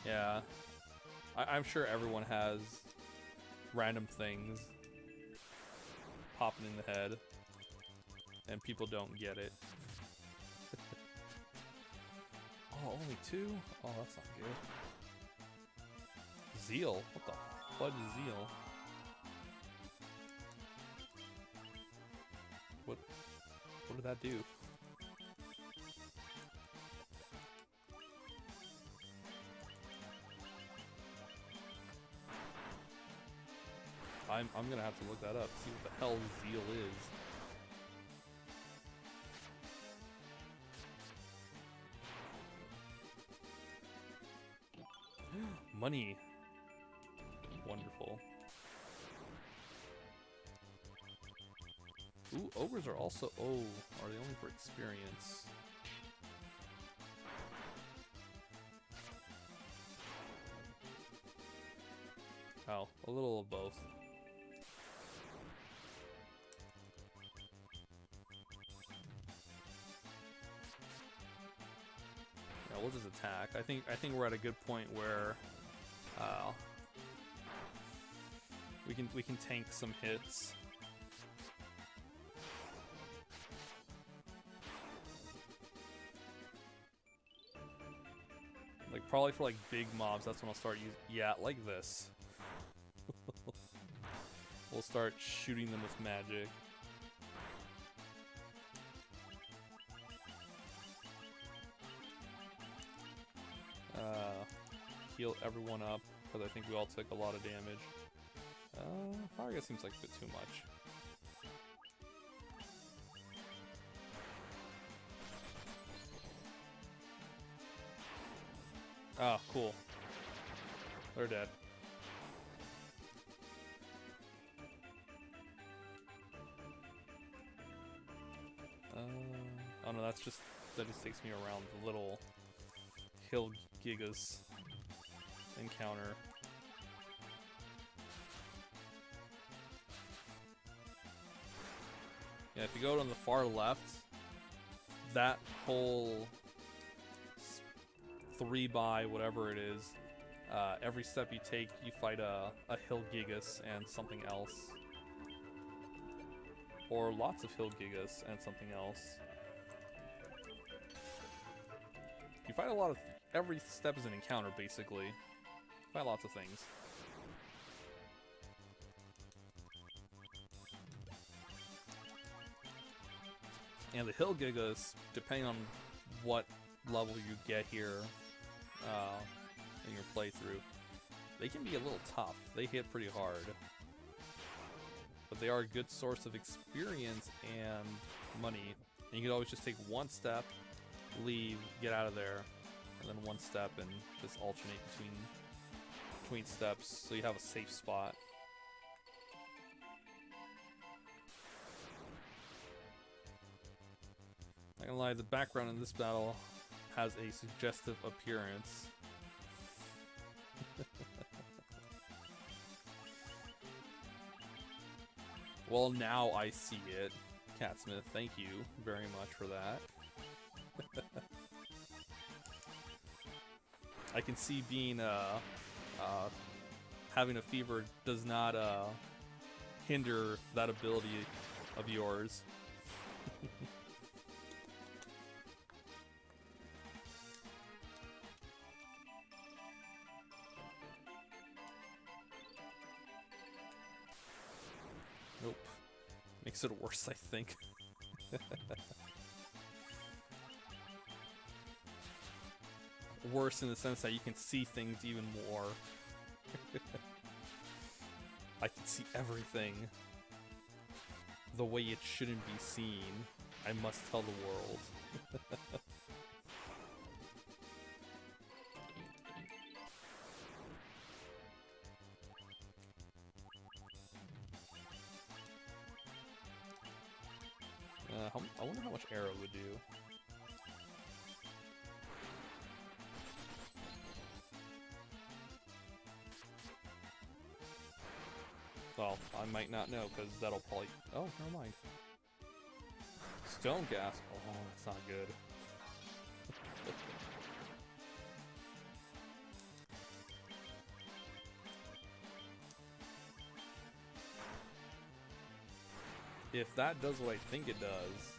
Yeah. I'm sure everyone has random things popping in the head. And people don't get it. Oh, only 2? Oh, that's not good. Zeal? What the fudge is Zeal? What did that do? I'm gonna have to look that up, see what the hell Zeal is. Money. Wonderful. Ooh, ogres are also... Oh, are they only for experience? Oh, a little of both. Yeah, we'll just attack. I think we're at a good point where we can tank some hits. Like probably for like big mobs, that's when I'll start using. Yeah, like this. We'll start shooting them with magic. Heal everyone up, because I think we all took a lot of damage. Fire gas seems like a bit too much. Oh, cool. They're dead. Oh no, that just takes me around the little hill gigas encounter. Yeah, if you go on the far left, that whole 3 by whatever it is, every step you take, you fight a hill gigas and something else. Or lots of hill gigas and something else. You fight a lot of... Every step is an encounter, basically. You fight lots of things. And the hill gigas, depending on what level you get here in your playthrough, they can be a little tough. They hit pretty hard. But they are a good source of experience and money. And you can always just take one step, leave, get out of there, and then one step and just alternate between steps so you have a safe spot. Not gonna lie, the background in this battle has a suggestive appearance. Well, now I see it. Catsmith, thank you very much for that. I can see being, having a fever does not, hinder that ability of yours. Nope. Makes it worse, I think. worse in the sense that you can see things even more. I can see everything the way it shouldn't be seen. I must tell the world. I wonder how much arrow would do. Well, I might not know, because that'll probably... Oh, never mind. Stone gas. Oh, that's not good. If that does what I think it does,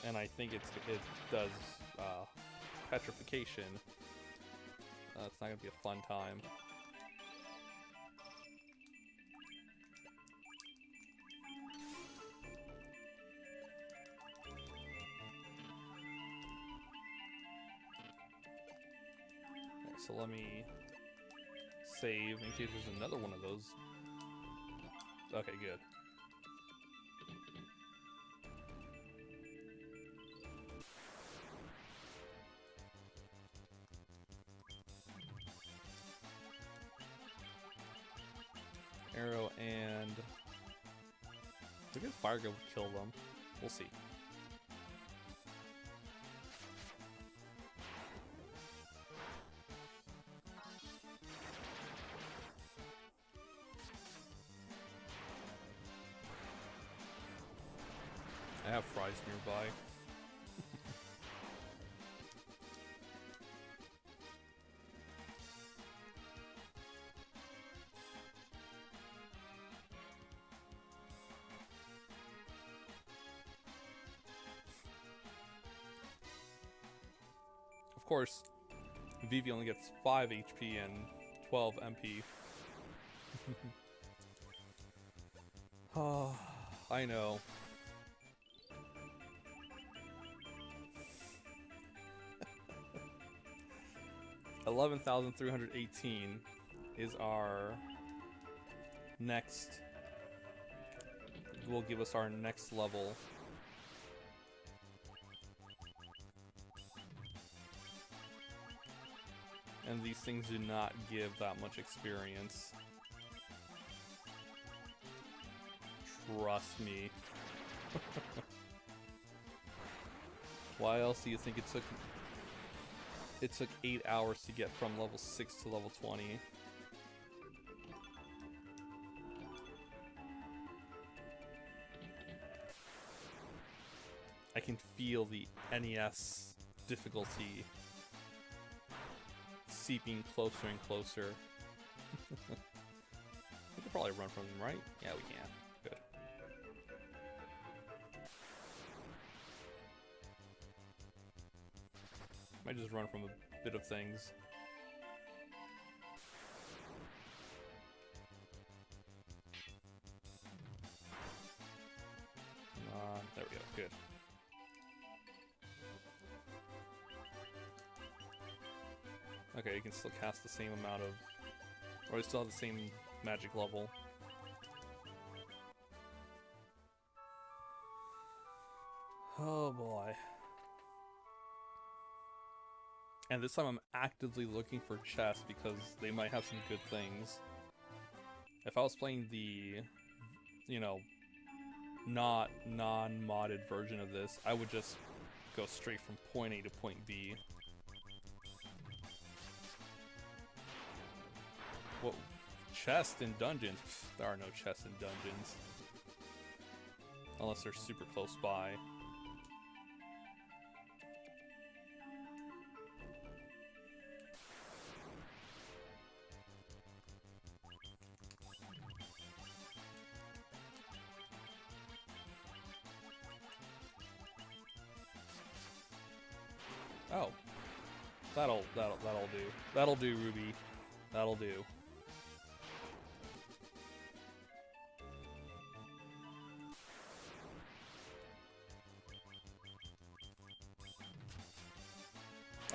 and I think it does petrification, it's not gonna be a fun time. Okay, so let me save in case there's another one of those. Okay, good. Arrow and... I think fire will kill them. We'll see. I have fries nearby. Of course, Vivi only gets 5 HP and 12 MP. Oh, I know. $11,318 is our next. Will give us our next level. And these things do not give that much experience. Trust me. Why else do you think it took? It took 8 hours to get from level 6 to level 20. I can feel the NES difficulty seeping closer and closer. We could probably run from them, right? Yeah, we can. Good. Might just run from a bit of things. There we go. Good. Okay, you can still cast the same amount of... Or you still have the same magic level. Oh boy. And this time I'm actively looking for chests because they might have some good things. If I was playing the, you know, not non-modded version of this, I would just go straight from point A to point B. What? Chests in dungeons? Pfft, there are no chests in dungeons. Unless they're super close by. Oh. That'll do. That'll do, Ruby. That'll do.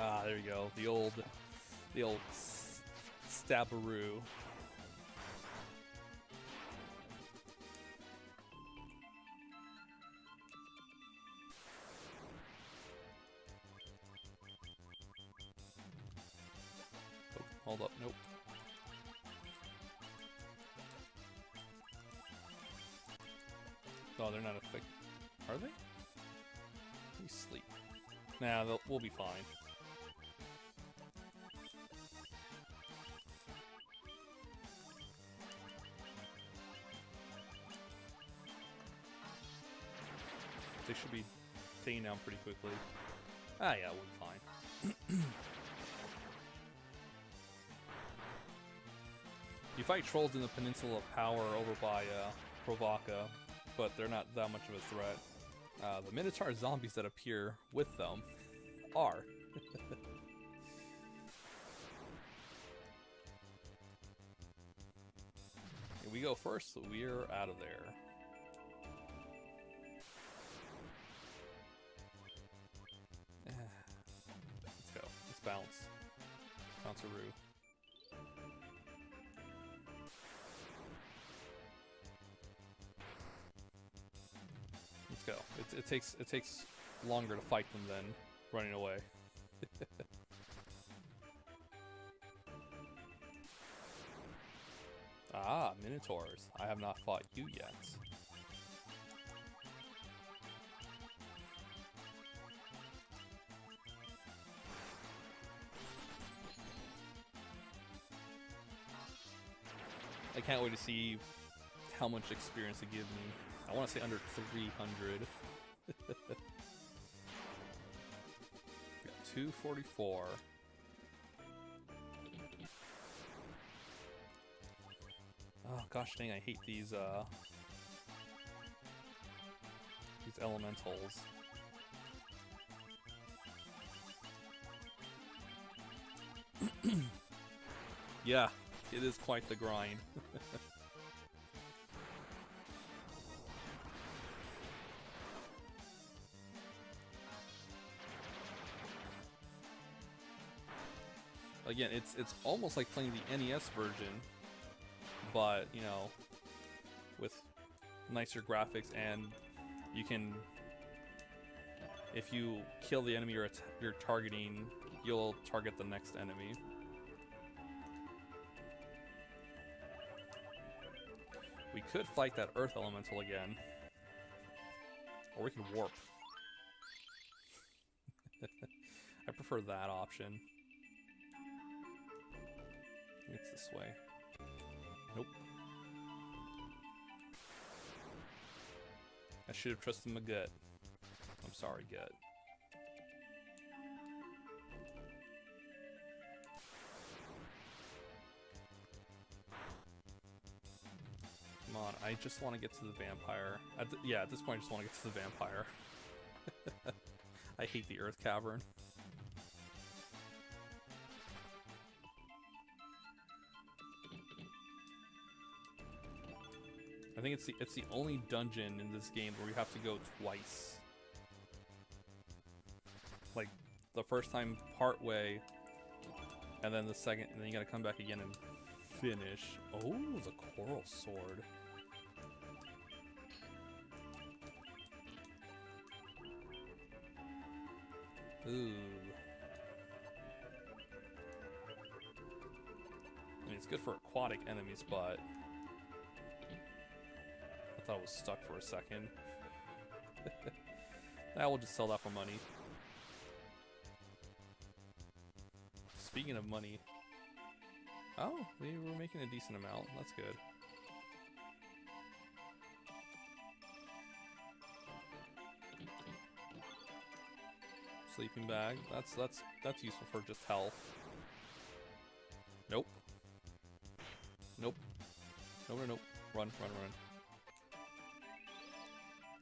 Ah, there you go. The old stabbaroo. Oh, hold up, nope. Oh, they're not effective. Are they? Let me sleep. Nah, we'll be fine. They should be taken down pretty quickly. Ah, yeah, we'll be fine. You fight trolls in the Peninsula of Power over by Provoca, but they're not that much of a threat. The Minotaur zombies that appear with them are. Here we go first, so we're out of there. Let's go. Let's bounce. Bounce-a-roo. Let's go. It takes longer to fight them than running away. Ah, Minotaurs. I have not fought you yet. I can't wait to see how much experience it gives me. I want to say under 300. 244. Oh gosh dang, I hate these elementals. Yeah, it is quite the grind. Again, it's almost like playing the NES version, but you know, with nicer graphics, and you can, if you kill the enemy you're targeting, you'll target the next enemy. We could fight that Earth Elemental again, or we could warp. I prefer that option. It's this way. Nope. I should have trusted my gut. I'm sorry, gut. Come on, I just want to get to the vampire. Yeah, at this point I just want to get to the vampire. I hate the Earth Cavern. I think it's the only dungeon in this game where you have to go twice. Like, the first time part way, and then the second, and then you gotta come back again and finish. Oh, the Coral Sword. Ooh. I mean, it's good for aquatic enemies, but I thought it was stuck for a second. I will just sell that for money. Speaking of money. Oh, we were making a decent amount. That's good. Sleeping bag. That's useful for just health. Nope. Nope. No, no, nope. Run, run, run.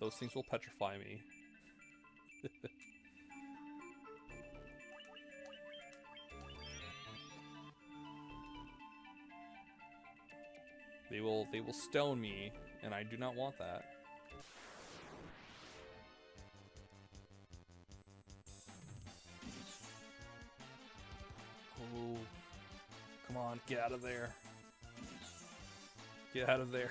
Those things will petrify me. They will stone me, and I do not want that. on, get out of there. Get out of there.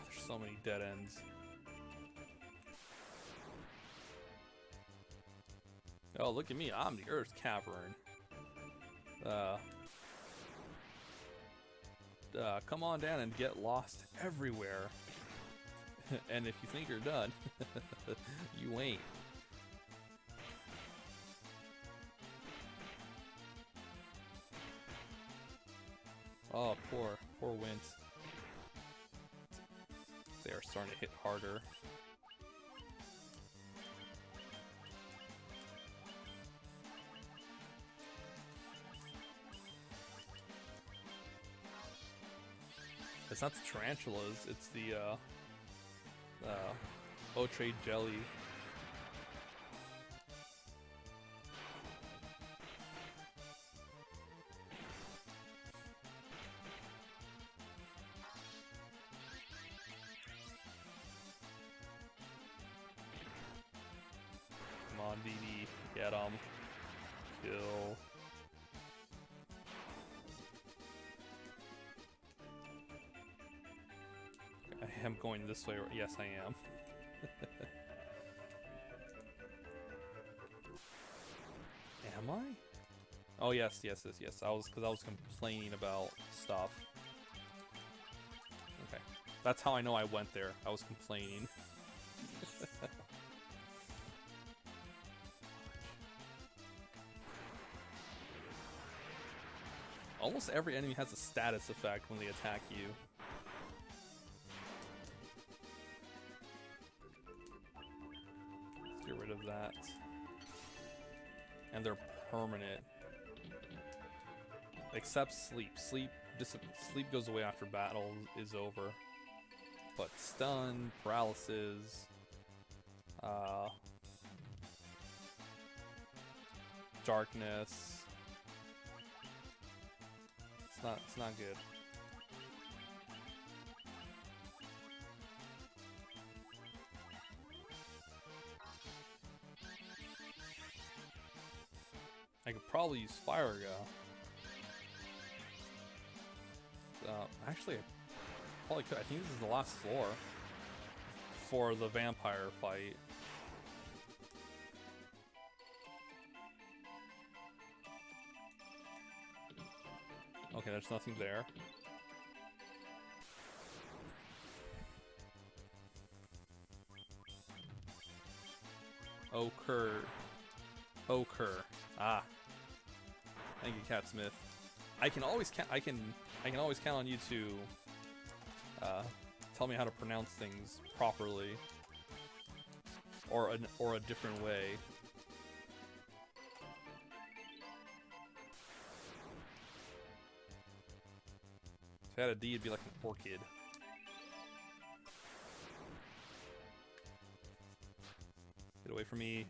There's so many dead ends. Oh, look at me. I'm the Earth Cavern. Come on down and get lost everywhere. And if you think you're done, you ain't. Oh, poor Wint. They are starting to hit harder. It's not the tarantulas, it's the Otre jelly. Come on, VD, get him. Kill. I am going this way. Yes, I am. Am I? Oh yes. I was complaining about stuff. Okay, that's how I know I went there. I was complaining. Almost every enemy has a status effect when they attack you. Let's get rid of that. And they're permanent. Except sleep. Sleep goes away after battle is over. But stun, paralysis, darkness. It's not good. I could probably use fire go. Actually, I probably could. I think this is the last floor for the vampire fight. Okay, there's nothing there. Ochre. Ah. Thank you, Cat Smith. I can always count on you to tell me how to pronounce things properly, or a different way. If I had a D, it'd be like an orchid. Get away from me,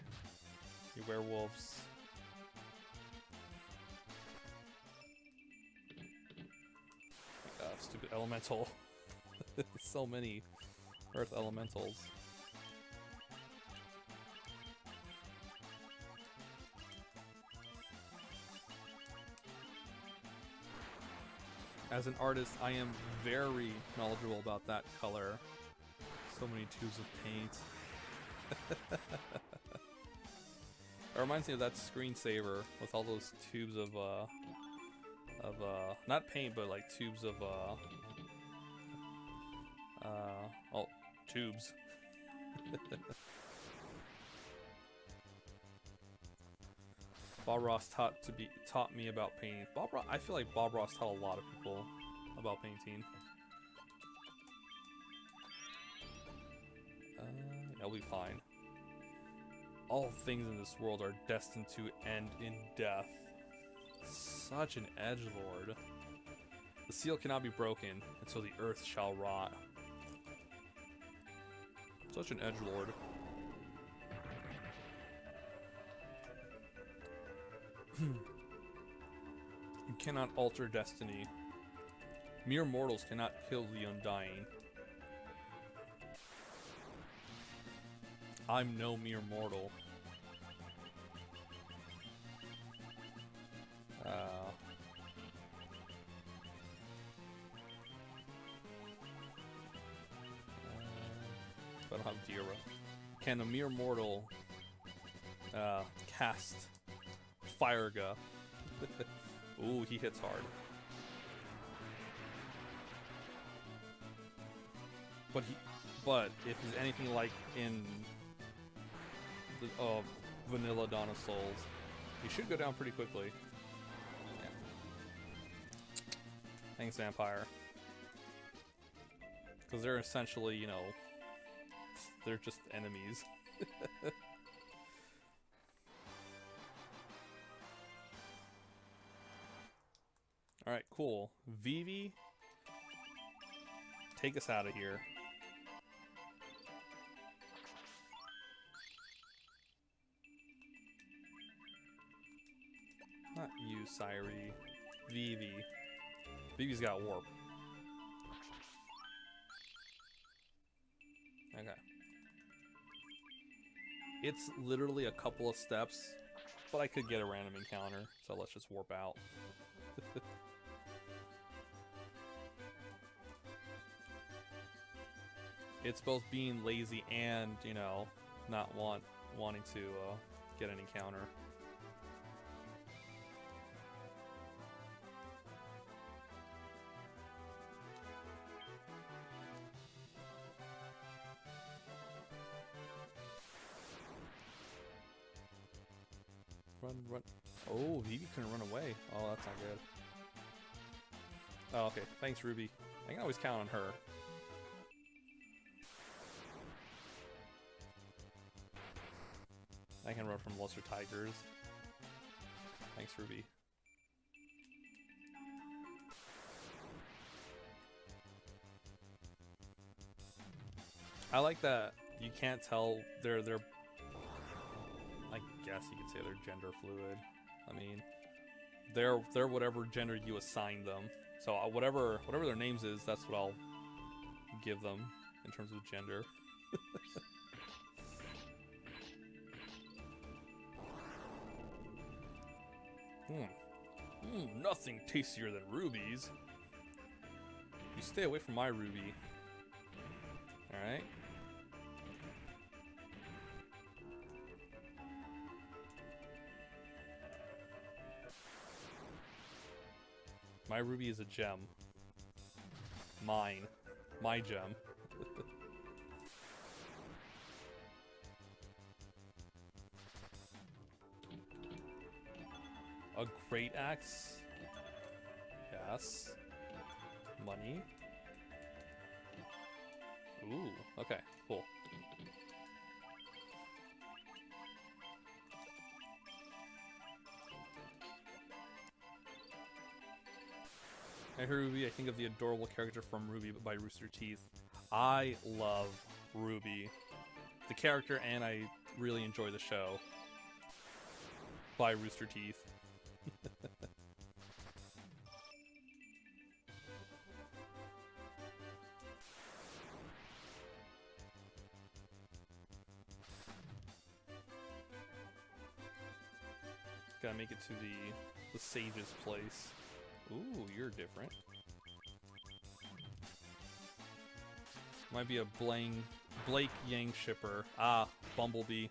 you werewolves. Stupid elemental. So many earth elementals. As an artist, I am very knowledgeable about that color. So many tubes of paint. It reminds me of that screensaver with all those tubes of not paint, but like tubes of tubes. Bob Ross taught me about painting. I feel like Bob Ross taught a lot of people about painting. I'll be fine. All things in this world are destined to end in death. Such an edgelord. The seal cannot be broken, and so the earth shall rot. Such an edgelord. You cannot alter destiny. Mere mortals cannot kill the undying. I'm no mere mortal. But I don't have Dira. Can a mere mortal cast Fireга? Ooh, he hits hard. But if he's anything like in the vanilla Dawn of Souls, he should go down pretty quickly. Yeah. Thanks, Vampire. Because they're essentially, you know, they're just enemies. Alright, cool. Vivi, take us out of here. Not you, Sairi. Vivi. Vivi's got warp. Okay. It's literally a couple of steps, but I could get a random encounter, so let's just warp out. It's both being lazy and, you know, not wanting to get an encounter. Run. Oh, Vivi couldn't run away. Oh, that's not good. Oh, okay. Thanks, Ruby. I can always count on her. I can run from lesser tigers. Thanks, Ruby. I like that you can't tell they're I guess you could say they're gender fluid. I mean, they're whatever gender you assign them. So whatever their names is, that's what I'll give them in terms of gender. Nothing tastier than rubies. You stay away from my ruby. Alright. My ruby is a gem. Mine. My gem. A great axe? Yes. Money? Ooh, okay, cool. I hear Ruby, I think of the adorable character from Ruby by Rooster Teeth. I love Ruby. The character, and I really enjoy the show by Rooster Teeth. Gotta make it to the sage's place. Ooh, you're different. Might be a Blake Yang shipper. Ah, Bumblebee.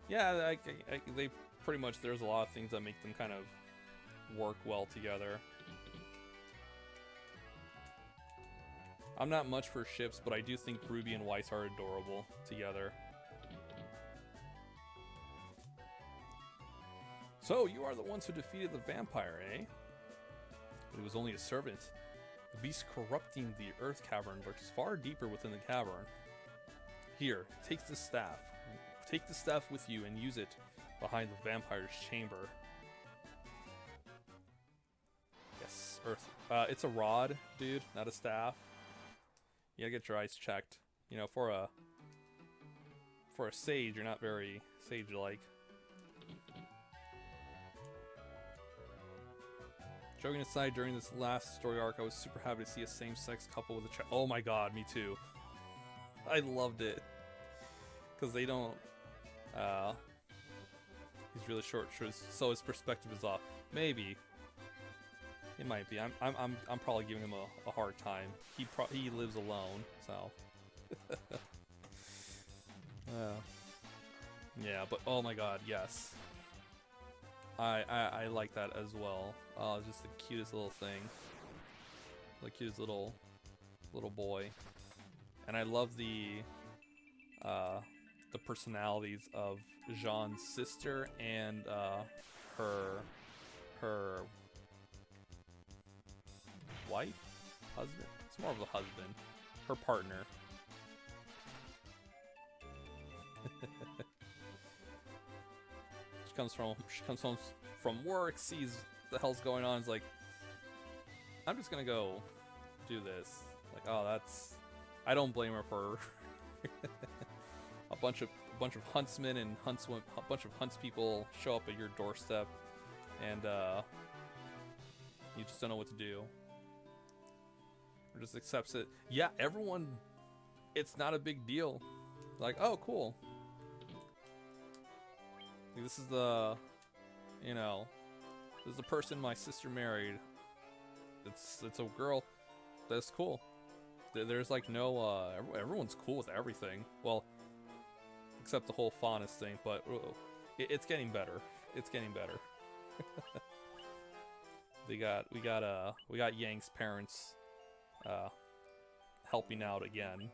Yeah, they pretty much, there's a lot of things that make them kind of work well together. I'm not much for ships, but I do think Ruby and Weiss are adorable together. So, you are the ones who defeated the vampire, eh? It was only a servant. The beast corrupting the earth cavern lurks far deeper within the cavern. Here, take the staff. Take the staff with you and use it behind the vampire's chamber. Yes, Earth. It's a rod, dude, not a staff. You gotta get your eyes checked. You know, for a sage, you're not very sage-like. Joking aside, during this last story arc, I was super happy to see a same-sex couple with a child. Oh my god, me too. I loved it. Because they don't... he's really short, so his perspective is off. Maybe. It might be. I'm probably giving him a hard time. He lives alone, so... yeah, but oh my god, yes. I like that as well. Oh, it's just the cutest little thing. The cutest little boy. And I love the personalities of Jean's sister and her wife? Husband? It's more of a husband. Her partner. She comes home from work, sees the hell's going on, is like, I'm just gonna go do this. Like, oh, that's... I don't blame her for a bunch of huntsmen and a bunch of huntspeople show up at your doorstep, and you just don't know what to do. Or just accepts it. Yeah, everyone, it's not a big deal. Like, oh, cool. This is the, you know, this is the person my sister married. It's a girl. That's cool. There's like no, everyone's cool with everything. Well, except the whole faunus thing, but it's getting better. It's getting better. we got Yang's parents helping out again.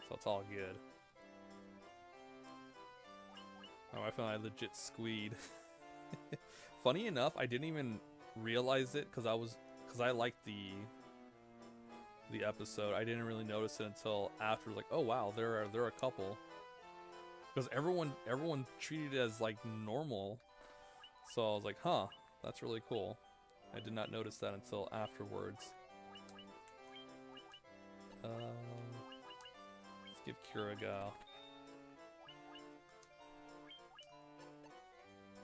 So it's all good. My wife and I legit squeed. Funny enough, I didn't even realize it because I liked the episode. I didn't really notice it until after. Like, oh wow, they're a couple. Because everyone treated it as like normal. So I was like, huh, that's really cool. I did not notice that until afterwards. Let's give Kira a go.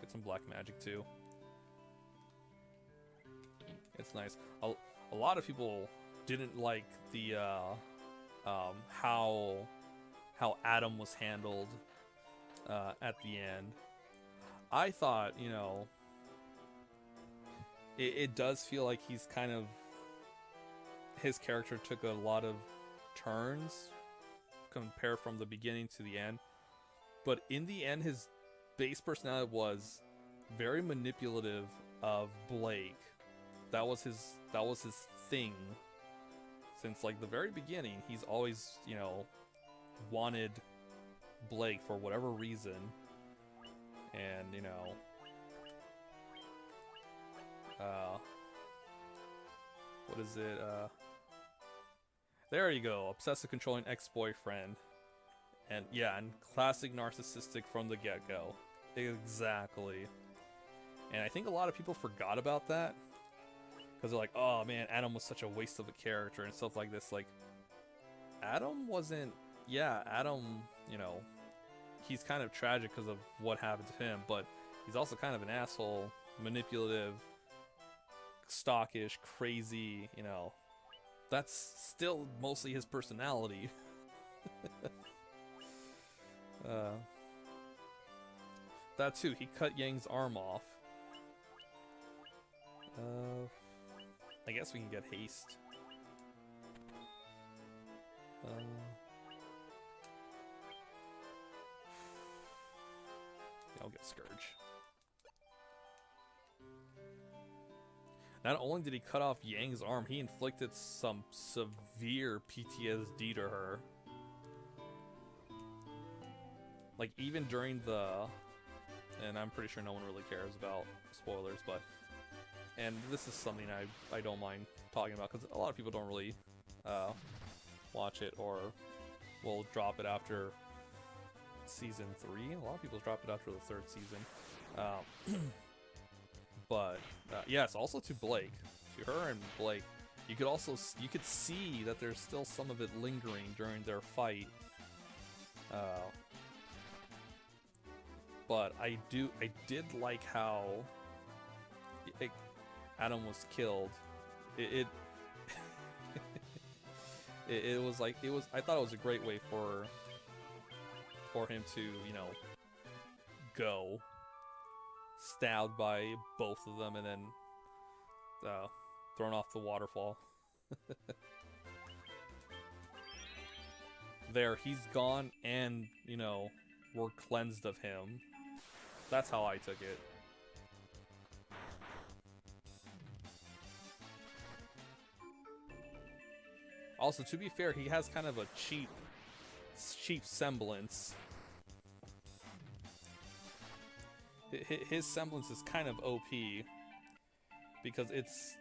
Get some black magic too. It's nice. A lot of people didn't like the how Adam was handled at the end. I thought, you know, it does feel like he's kind of, his character took a lot of turns compared from the beginning to the end. But in the end, his base personality was very manipulative of Blake. That was his thing. Since like the very beginning, he's always, you know, wanted Blake for whatever reason. And, you know, what is it? There you go, obsessive controlling ex-boyfriend. And yeah, and classic narcissistic from the get-go. Exactly. And I think a lot of people forgot about that. Because they're like, oh man, Adam was such a waste of a character and stuff like this. Like, Adam wasn't... Yeah, Adam, you know, he's kind of tragic because of what happened to him. But he's also kind of an asshole, manipulative, stockish, crazy, you know. That's still mostly his personality. That too, he cut Yang's arm off. I guess we can get haste. Yeah, I'll get Scourge. Not only did he cut off Yang's arm, he inflicted some severe PTSD to her. Like, even during the... And I'm pretty sure no one really cares about spoilers, but... And this is something I don't mind talking about, because a lot of people don't really watch it, or will drop it after Season 3. A lot of people drop it after the 3rd season. But yes, also to Blake, to her and Blake. You could see that there's still some of it lingering during their fight. But I did like how Adam was killed. It was like I thought it was a great way for him to, you know, go stabbed by both of them and then thrown off the waterfall. There, he's gone, and you know, we're cleansed of him. That's how I took it. Also, to be fair, he has kind of a cheap semblance. His semblance is kind of OP because it's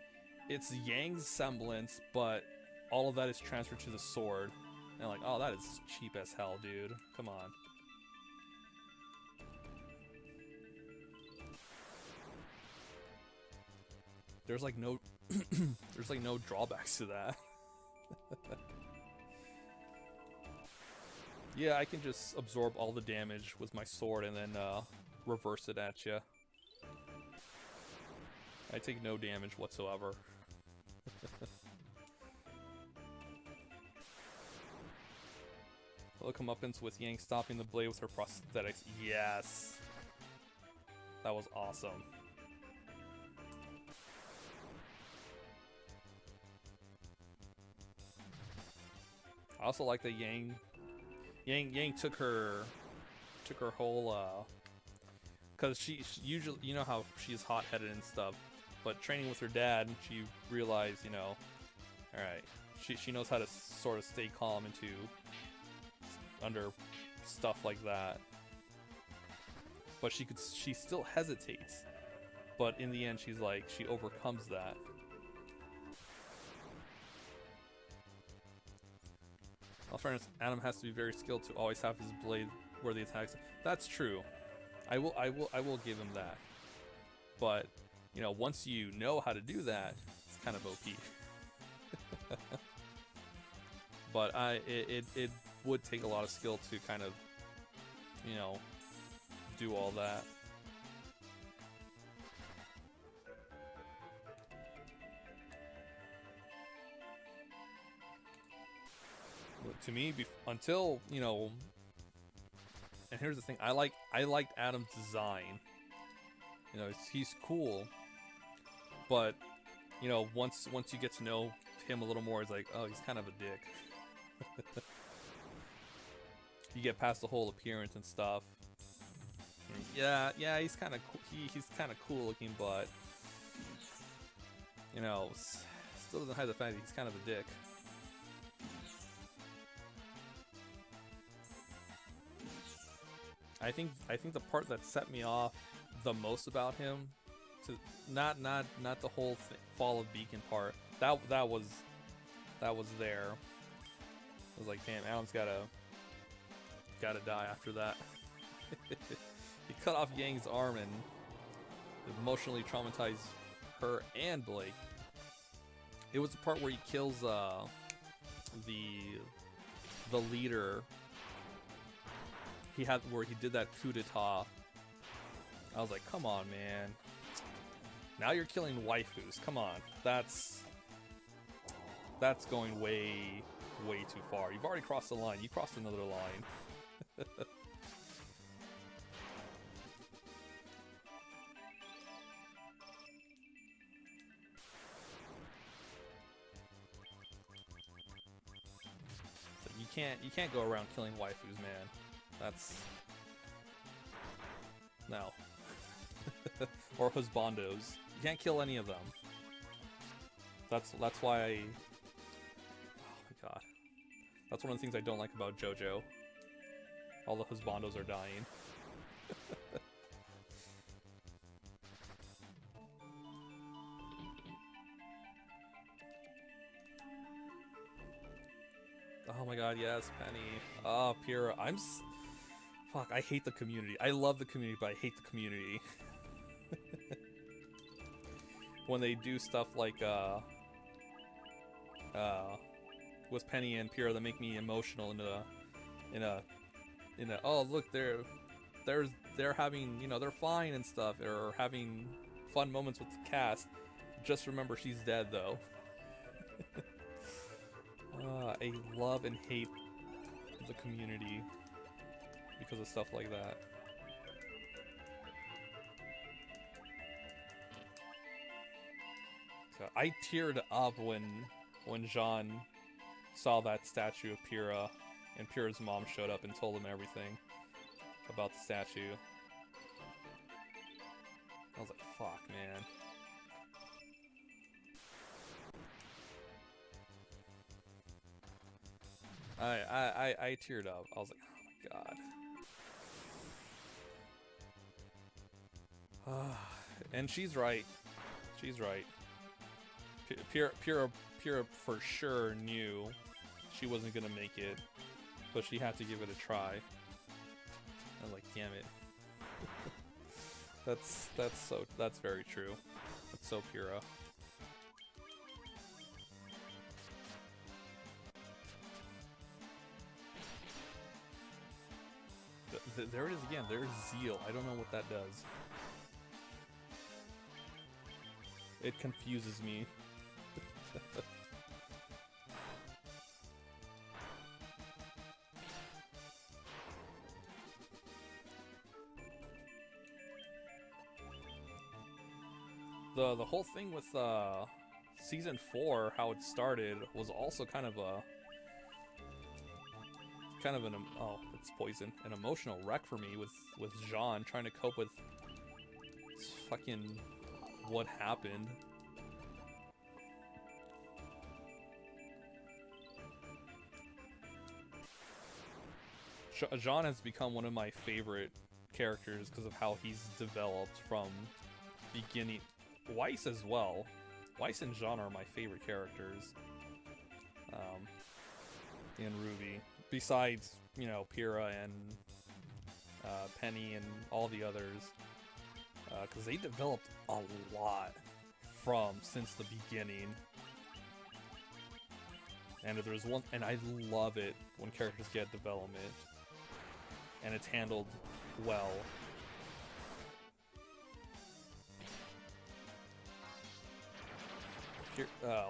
Yang's semblance, but all of that is transferred to the sword. And like, oh, that is cheap as hell, dude. Come on. There's like no there's like no drawbacks to that. Yeah, I can just absorb all the damage with my sword and then reverse it at you. I take no damage whatsoever. Low comeuppance with Yang stopping the blade with her prosthetics. Yes! That was awesome. I also like that Yang took her whole because she usually, you know how she's hot-headed and stuff, but training with her dad, she realized, you know, all right, she knows how to sort of stay calm under stuff like that. But she still hesitates, but in the end, she's like, she overcomes that. Well, fairness, Adam has to be very skilled to always have his blade where the attacks. That's true. I will give him that. But, you know, once you know how to do that, it's kind of OP. But it would take a lot of skill to kind of, you know, do all that. To me, until, you know, and here's the thing, I liked Adam's design. You know, he's cool, but you know, once you get to know him a little more, it's like, oh, he's kind of a dick. You get past the whole appearance and stuff. Yeah, he's kind of he's kind of cool looking, but you know, still doesn't hide the fact that he's kind of a dick. I think the part that set me off the most about him, not the whole fall of Beacon part. That was there. I was like, damn, Adam's gotta die after that. He cut off Yang's arm and emotionally traumatized her and Blake. It was the part where he kills the leader. Where he did that coup d'etat. I was like, come on, man. Now you're killing waifus. Come on. That's going way too far. You've already crossed the line. You crossed another line. So you can't go around killing waifus, man. That's no. Or husbandos. You can't kill any of them. That's why oh my god. That's one of the things I don't like about JoJo. All the husbandos are dying. Oh my god, yes, Penny. Oh, Pyrrha. Fuck, I hate the community. I love the community, but I hate the community. when they do stuff like with Penny and Pyrrha that make me emotional in a oh look, they're having, you know, they're fine and stuff, or having fun moments with the cast. Just remember she's dead though. I love and hate the community because of stuff like that. So I teared up when Jean saw that statue of Pyrrha, and Pyrrha's mom showed up and told him everything about the statue. I was like, fuck, man. I teared up. I was like, oh my god. And she's right. She's right. Pyrrha for sure knew she wasn't gonna make it, but she had to give it a try. I'm like, damn it. That's very true. That's so Pyrrha. There it is again. There's zeal. I don't know what that does. It confuses me. The whole thing with season 4, how it started, was also kind of an oh, it's poison, an emotional wreck for me with Jean trying to cope with fucking what happened. Jean has become one of my favorite characters because of how he's developed from beginning. Weiss as well. Weiss and Jean are my favorite characters. In Ruby. Besides, you know, Pyrrha and Penny and all the others. Because they developed a lot since the beginning. And there's one, and I love it when characters get development. And it's handled well.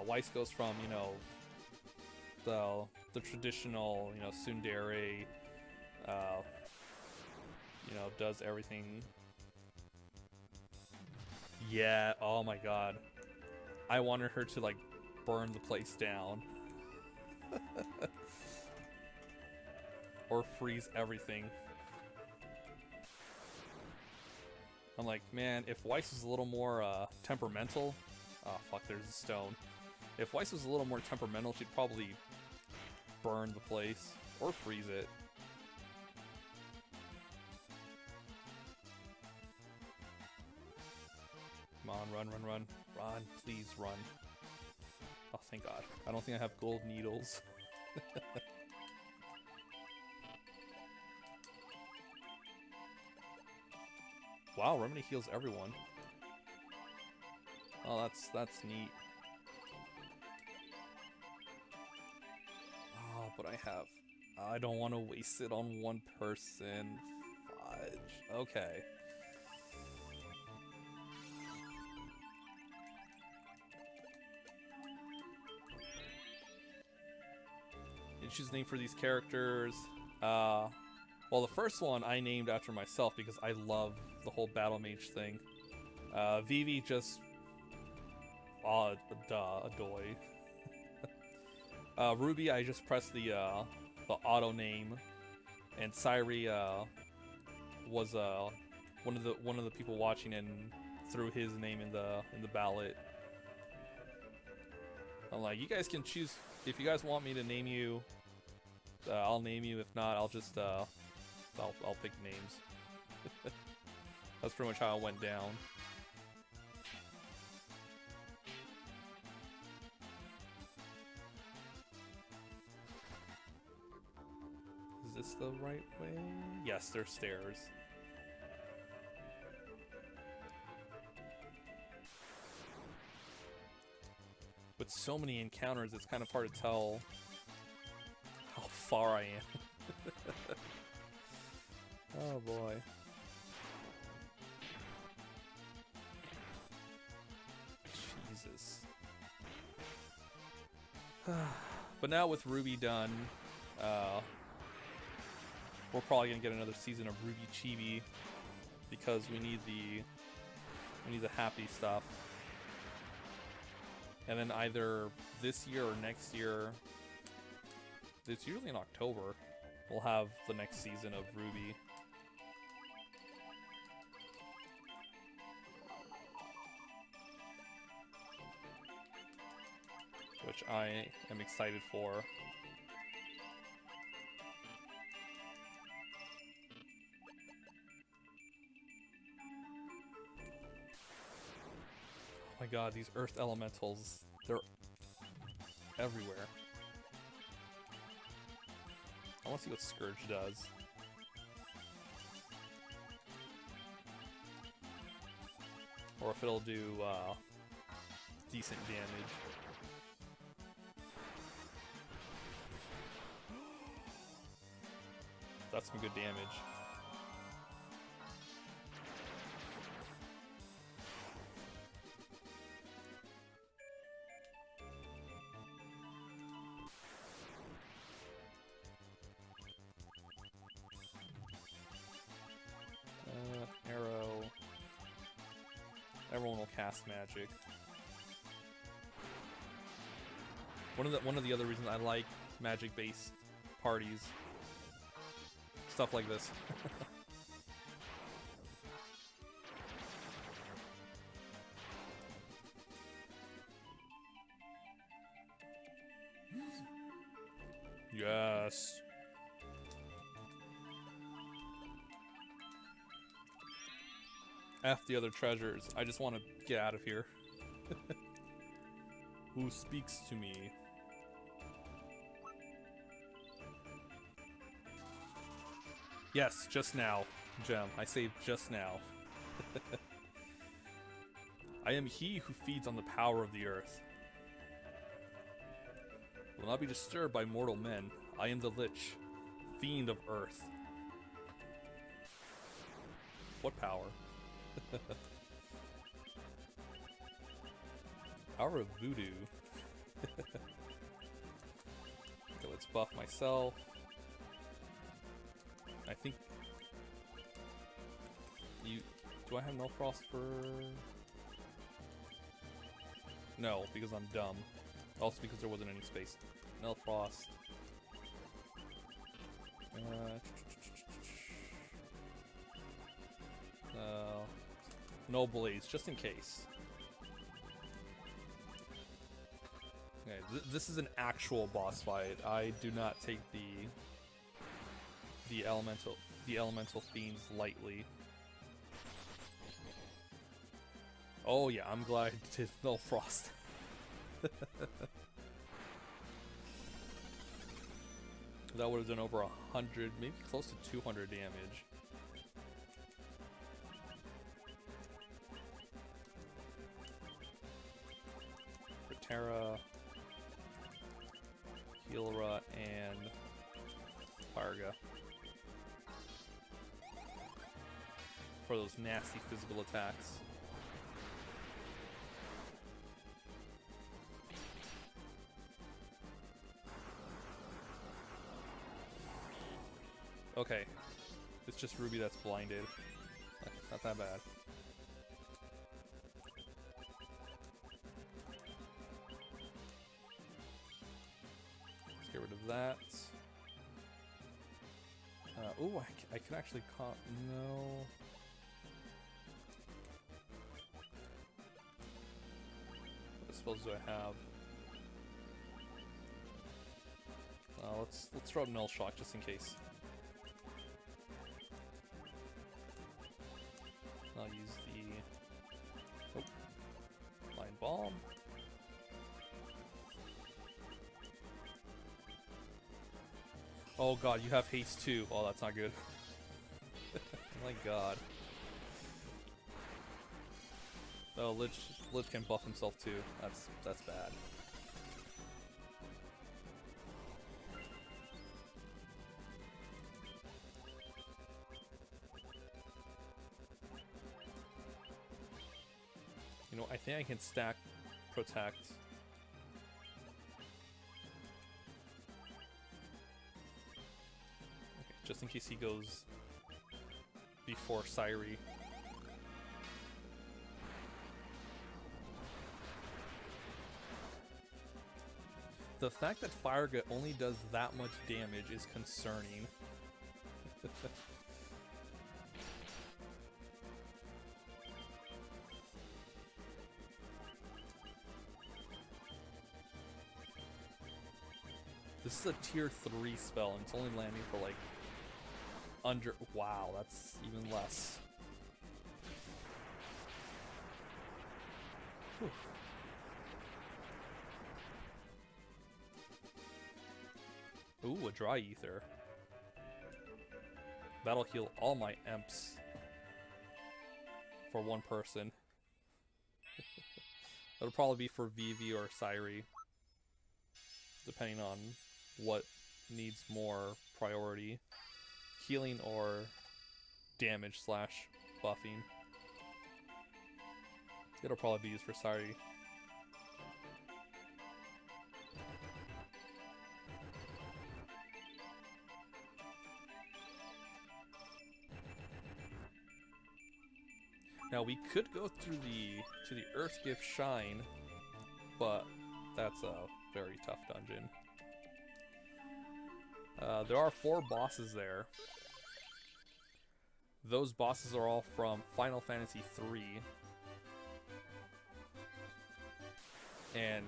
Weiss goes from, you know, the traditional, you know, tsundere, you know, does everything. Yeah, oh my god. I wanted her to, like, burn the place down. Or freeze everything. I'm like, man, if Weiss was a little more temperamental... Oh, fuck, there's a stone. If Weiss was a little more temperamental, she'd probably burn the place. Or freeze it. Come on, run, run, run. Run, please run. Oh, thank God. I don't think I have gold needles. Wow, Remedy heals everyone. Oh, that's neat. Oh, but I don't want to waste it on one person. Fudge. Okay. You choose a name for these characters. Well, the first one I named after myself because I love the whole battle mage thing. Vivi just... adoy. Ruby, I just pressed the auto name, and Sairi was one of the people watching and threw his name in the ballot. I'm like, you guys can choose if you guys want me to name you. I'll name you. If not, I'll just I'll pick names. That's pretty much how it went down. Is this the right way? Yes, there's stairs. With so many encounters, it's kind of hard to tell how far I am. Oh boy. Jesus. But now with Ruby done, we're probably gonna get another season of Ruby Chibi because we need the happy stuff. And then either this year or next year, it's usually in October, we'll have the next season of Ruby. Which I am excited for. Oh my god, these earth elementals, they're everywhere. I want to see what Scourge does. Or if it'll do decent damage. That's some good damage. Arrow. Everyone will cast magic. One of the other reasons I like magic-based parties. Stuff like this. Yes. F the other treasures. I just want to get out of here. Who speaks to me? Yes, just now, Gem. I saved just now. I am he who feeds on the power of the earth. Will not be disturbed by mortal men. I am the Lich, fiend of earth. What power? Power of voodoo. Okay, let's buff myself. I think do I have no frost for? No, because I'm dumb. Also because there wasn't any space. No frost. No blaze, just in case. Okay, this is an actual boss fight. I do not take the elemental fiends lightly. Oh yeah, I'm glad I did no frost. That would have done over 100, maybe close to 200 damage. Terra, Healra, and Parga. For those nasty physical attacks. Okay. It's just Ruby that's blinded. It's not that bad. Get rid of that. Oh, I can actually no. What spells do I have? Let's throw up Null Shock just in case. I'll use the Blind Bomb. Oh god, you have haste too. Oh, that's not good. My god. Oh, Lich can buff himself too. That's bad. You know, I think I can stack protect. Okay, just in case he goes before Sairi. The fact that Fire Gut only does that much damage is concerning. This is a tier 3 spell and it's only landing for like under... Wow, that's even less. Whew. Ooh, a dry ether. That'll heal all my imps for one person. That'll probably be for Vivi or Sairi, depending on what needs more priority. Healing or damage slash buffing. It'll probably be used for Sairi. Now we could go through to the Earth Gift Shrine, but that's a very tough dungeon. There are 4 bosses there. Those bosses are all from Final Fantasy III. And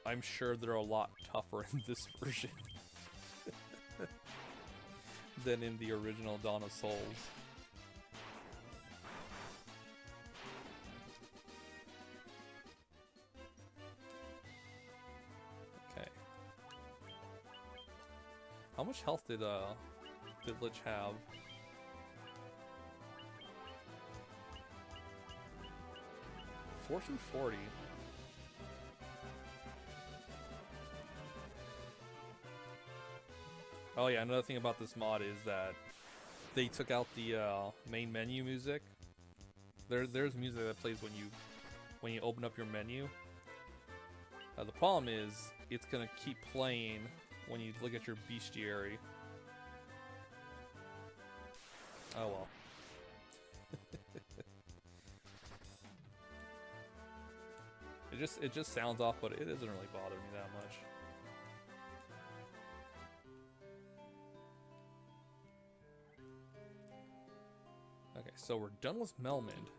I'm sure they're a lot tougher in this version than in the original Dawn of Souls. How much health did Lich have? $1440. Oh yeah, another thing about this mod is that they took out the main menu music. There's music that plays when you open up your menu. The problem is it's gonna keep playing when you look at your bestiary. Oh well. It just sounds off, but it doesn't really bother me that much. Okay, so we're done with Melmond.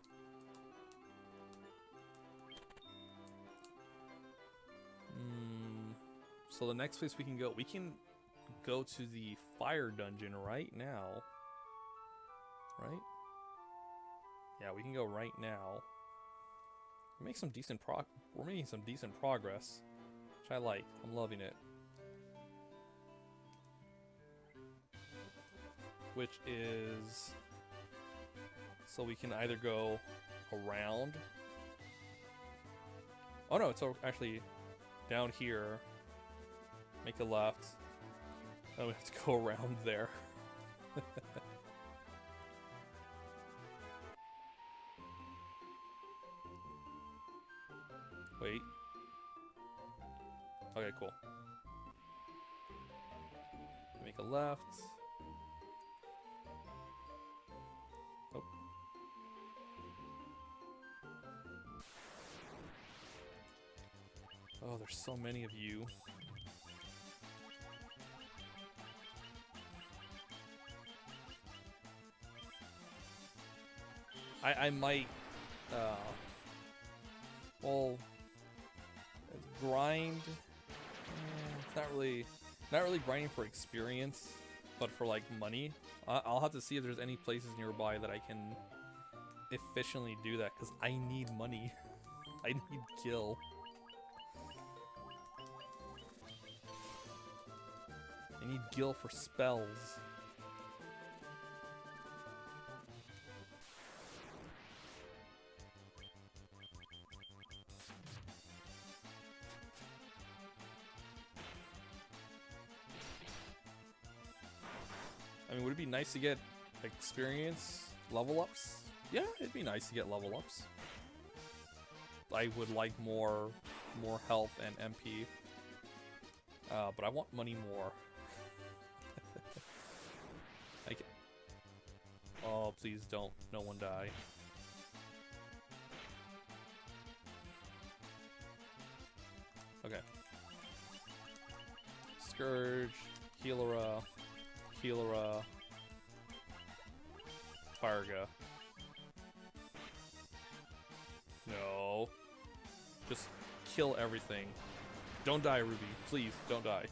So the next place we can go to the fire dungeon right now. Right? Yeah, we can go right now. We're making some decent progress, which I like. I'm loving it. Which is, so we can either go around. Oh no, it's actually down here. Make a left. Oh, we have to go around there. Wait. Okay, cool. Make a left. Oh. Oh, there's so many of you. I might, well, grind. It's not really grinding for experience, but for like money. I'll have to see if there's any places nearby that I can efficiently do that, because I need money. I need gil. I need gil for spells. I mean, would it be nice to get experience level ups? Yeah, it'd be nice to get level ups. I would like more health and MP. But I want money more. I can... Oh, please don't. No one die. Okay. Scourge, Healera, Farga. No. Just kill everything. Don't die, Ruby. Please, don't die.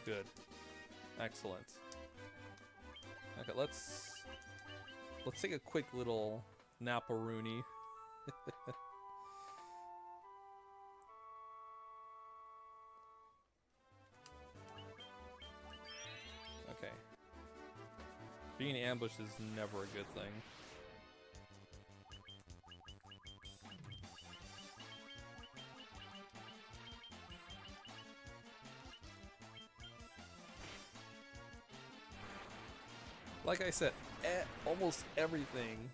Good. Excellent. Okay, let's take a quick little Naparoonie. Okay. Being ambushed is never a good thing. Like I said, almost everything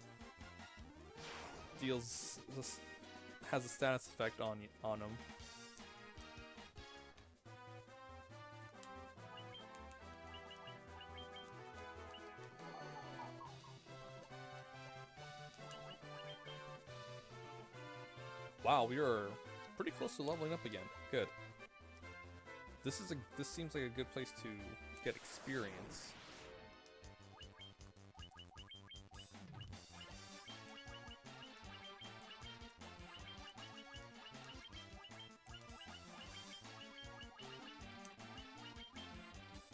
has a status effect on them. Wow, we are pretty close to leveling up again. Good. This seems like a good place to get experience.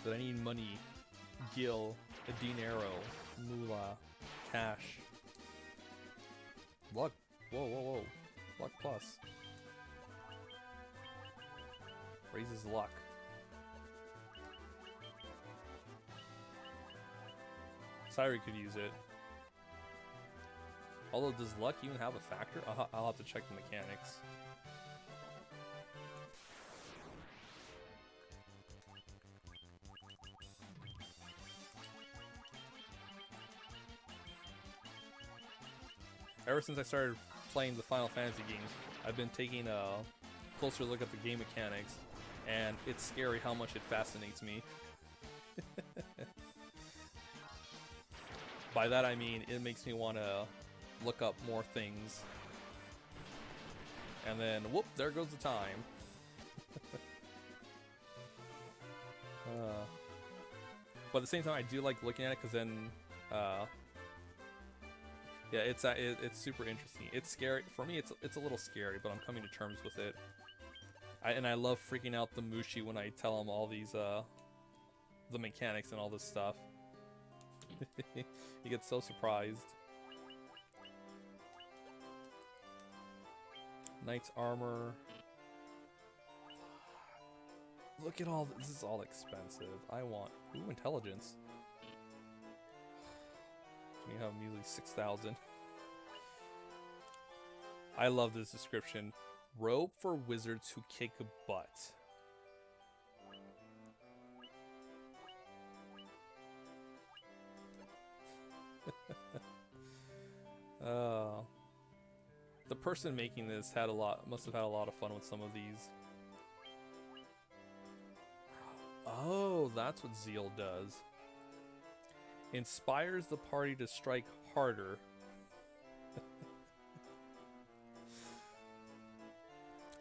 But I need money, gil, a dinero, moolah, cash. Luck. Whoa, whoa, whoa. Luck plus. Raises luck. Syri could use it. Although, does luck even have a factor? I'll have to check the mechanics. Ever since I started playing the Final Fantasy games, I've been taking a closer look at the game mechanics, and it's scary how much it fascinates me. By that I mean, it makes me want to look up more things. And then, whoop, there goes the time. But at the same time, I do like looking at it, because then... yeah, it's super interesting. It's scary for me. It's a little scary, but I'm coming to terms with it. I love freaking out the Mushi when I tell him all these the mechanics and all this stuff. He gets so surprised. Knight's armor. Look at all this. This is all expensive. I want intelligence. We have usually 6,000. I love this description. Robe for wizards who kick butt. The person making this must have had a lot of fun with some of these. Oh, that's what Zeal does. Inspires the party to strike harder.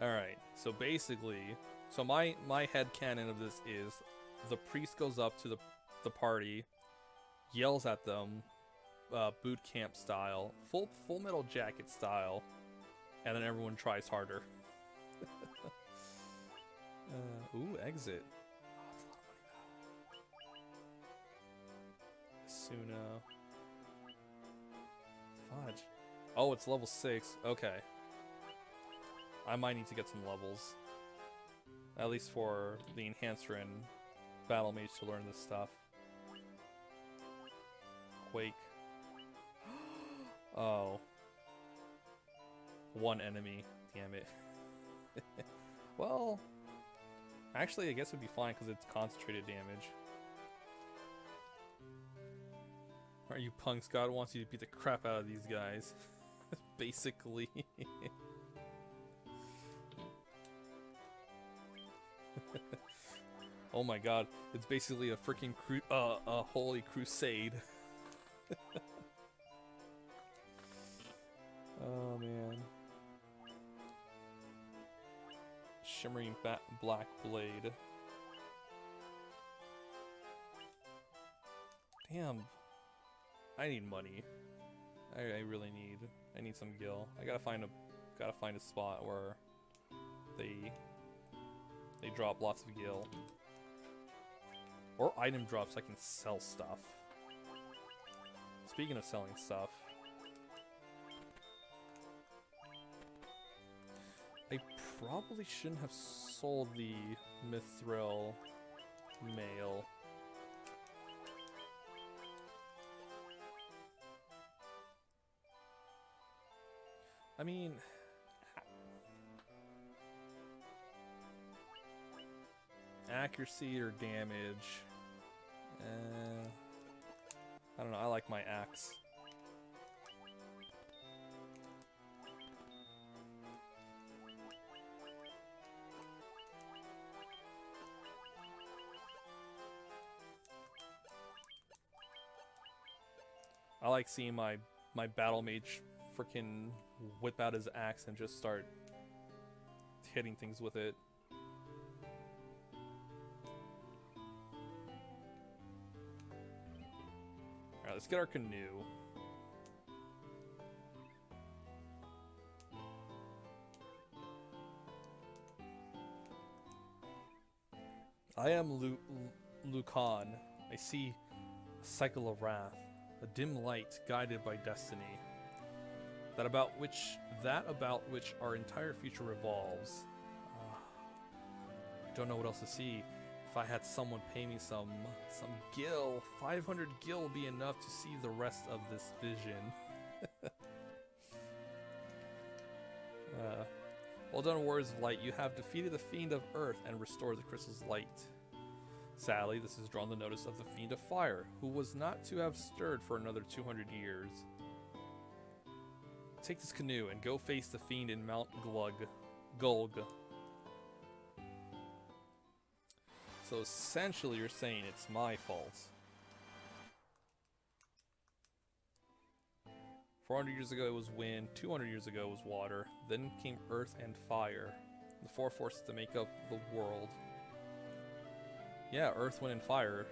Alright, so basically, my headcanon of this is the priest goes up to the party, yells at them, boot camp style, full metal jacket style, and then everyone tries harder. Ooh, exit. Suna. Fudge. Oh, it's level 6. Okay. I might need to get some levels. At least for the Enhancer and Battle Mage to learn this stuff. Quake. Oh. One enemy. Damn it. Well, Actually, I guess it'd be fine because it's concentrated damage. Aren't you punks? God wants you to beat the crap out of these guys. Basically. Oh my god, it's basically a freaking a holy crusade. Oh man. Shimmering black blade. Damn. I need money. I really need. I need some gil. I gotta find a spot where they drop lots of gil. Or item drops so I can sell stuff. Speaking of selling stuff, I probably shouldn't have sold the Mithril mail. I mean, accuracy or damage? I don't know, I like my axe. I like seeing my battle mage freaking whip out his axe and just start hitting things with it. Alright, let's get our canoe. I am Lucan. I see a cycle of wrath, a dim light guided by destiny. That about which our entire future revolves. Don't know what else to see. If I had someone pay me some gil, 500 gil would be enough to see the rest of this vision. Well done, warriors of light. You have defeated the fiend of earth and restored the crystal's light. Sadly, this has drawn the notice of the fiend of fire, who was not to have stirred for another 200 years. Take this canoe and go face the fiend in Mount Gulg. So essentially you're saying it's my fault. 400 years ago it was wind, 200 years ago it was water, then came earth and fire. The four forces to make up the world. Yeah, earth, wind, and fire.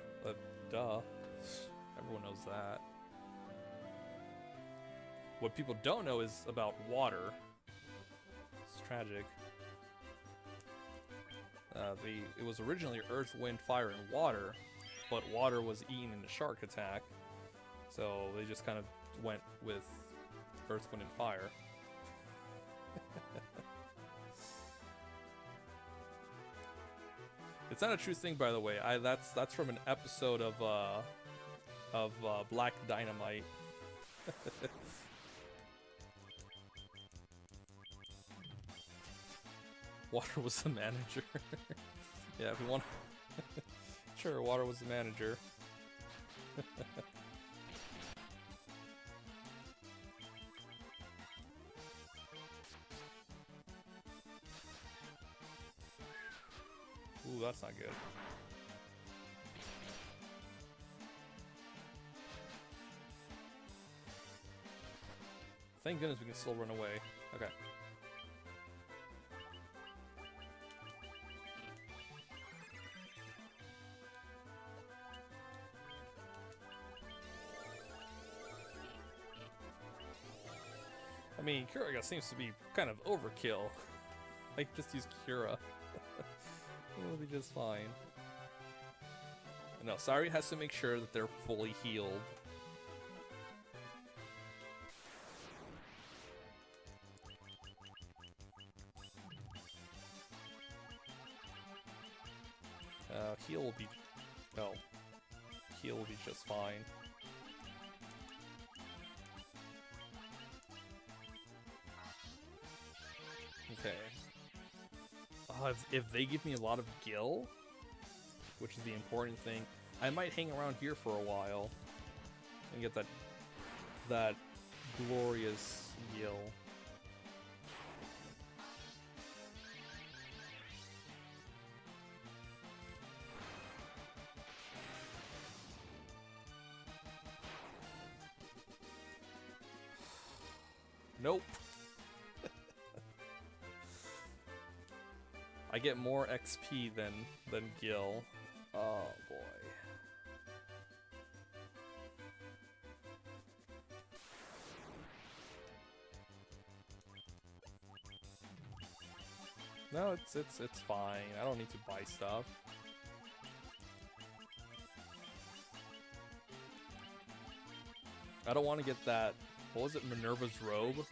Duh. Everyone knows that. What people don't know is about water. It's tragic. It was originally earth, wind, fire, and water, but water was eaten in a shark attack, so they just kind of went with earth, wind, and fire. It's not a true thing, by the way. That's from an episode of Black Dynamite. Water was the manager. Yeah, if you want. Sure, Water was the manager. Ooh, that's not good. Thank goodness we can still run away. Okay. I mean, Cura seems to be kind of overkill. Like, just use Cura. It'll be just fine. No, Sari has to make sure that they're fully healed. Heal will be... No. Heal will be just fine. Okay. if they give me a lot of gil, which is the important thing, I might hang around here for a while and get that glorious gil. Nope. I get more XP than gil. Oh boy. No, it's fine. I don't need to buy stuff. I don't want to get that. What was it, Minerva's robe?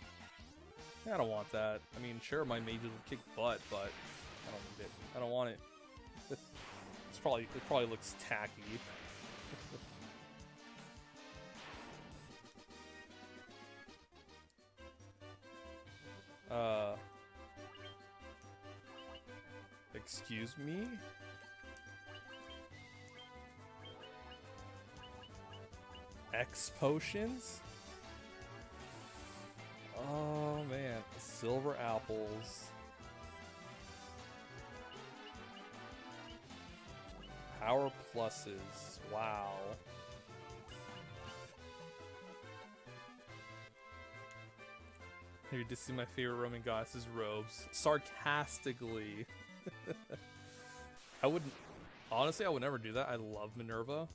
Yeah, I don't want that. I mean, sure, my mages will kick butt, but I don't need it. I don't want it. It probably looks tacky. Excuse me? X potions? Oh man, silver apples. Power pluses. Wow. Here to see my favorite Roman goddess's robes. Sarcastically. I wouldn't. Honestly, I would never do that. I love Minerva.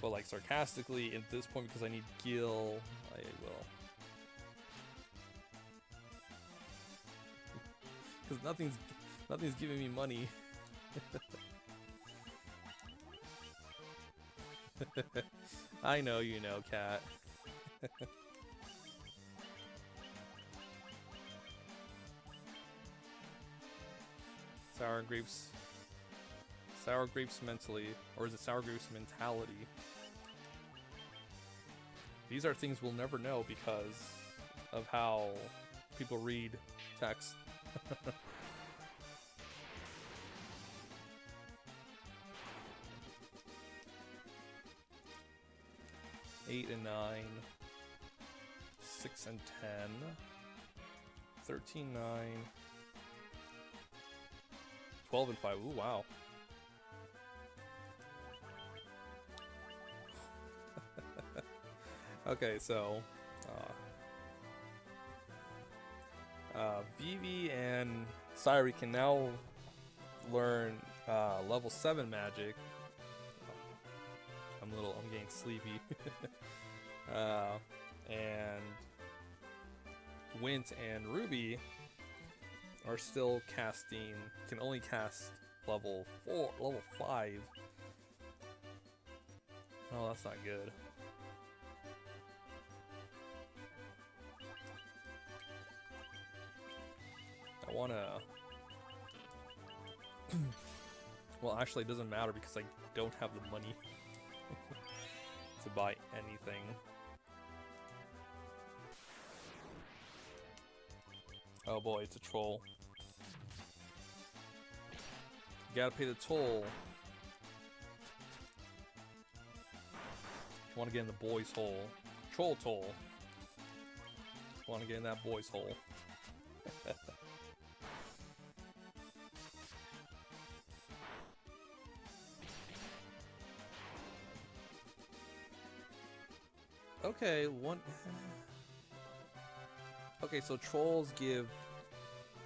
But like sarcastically, at this point, because I need gil, I will. Because nothing's giving me money. I know you know, cat. Sour grapes. Sour grapes mentally, or is it sour grapes mentality? These are things we'll never know because of how people read text. 8 and 9, 6 and 10, 13, 9, 12 and 5. Ooh, wow. Okay, so Vivi and Sairi can now learn level 7 magic. I'm getting sleepy. And Wint and Ruby are still casting, can only cast level 5. Oh, that's not good. I wanna... Well, actually it doesn't matter because I don't have the money to buy anything. Oh boy, it's a troll. You gotta pay the toll. Wanna get in the boys' hole. Troll toll. Wanna get in that boys' hole. Okay, Okay, so trolls give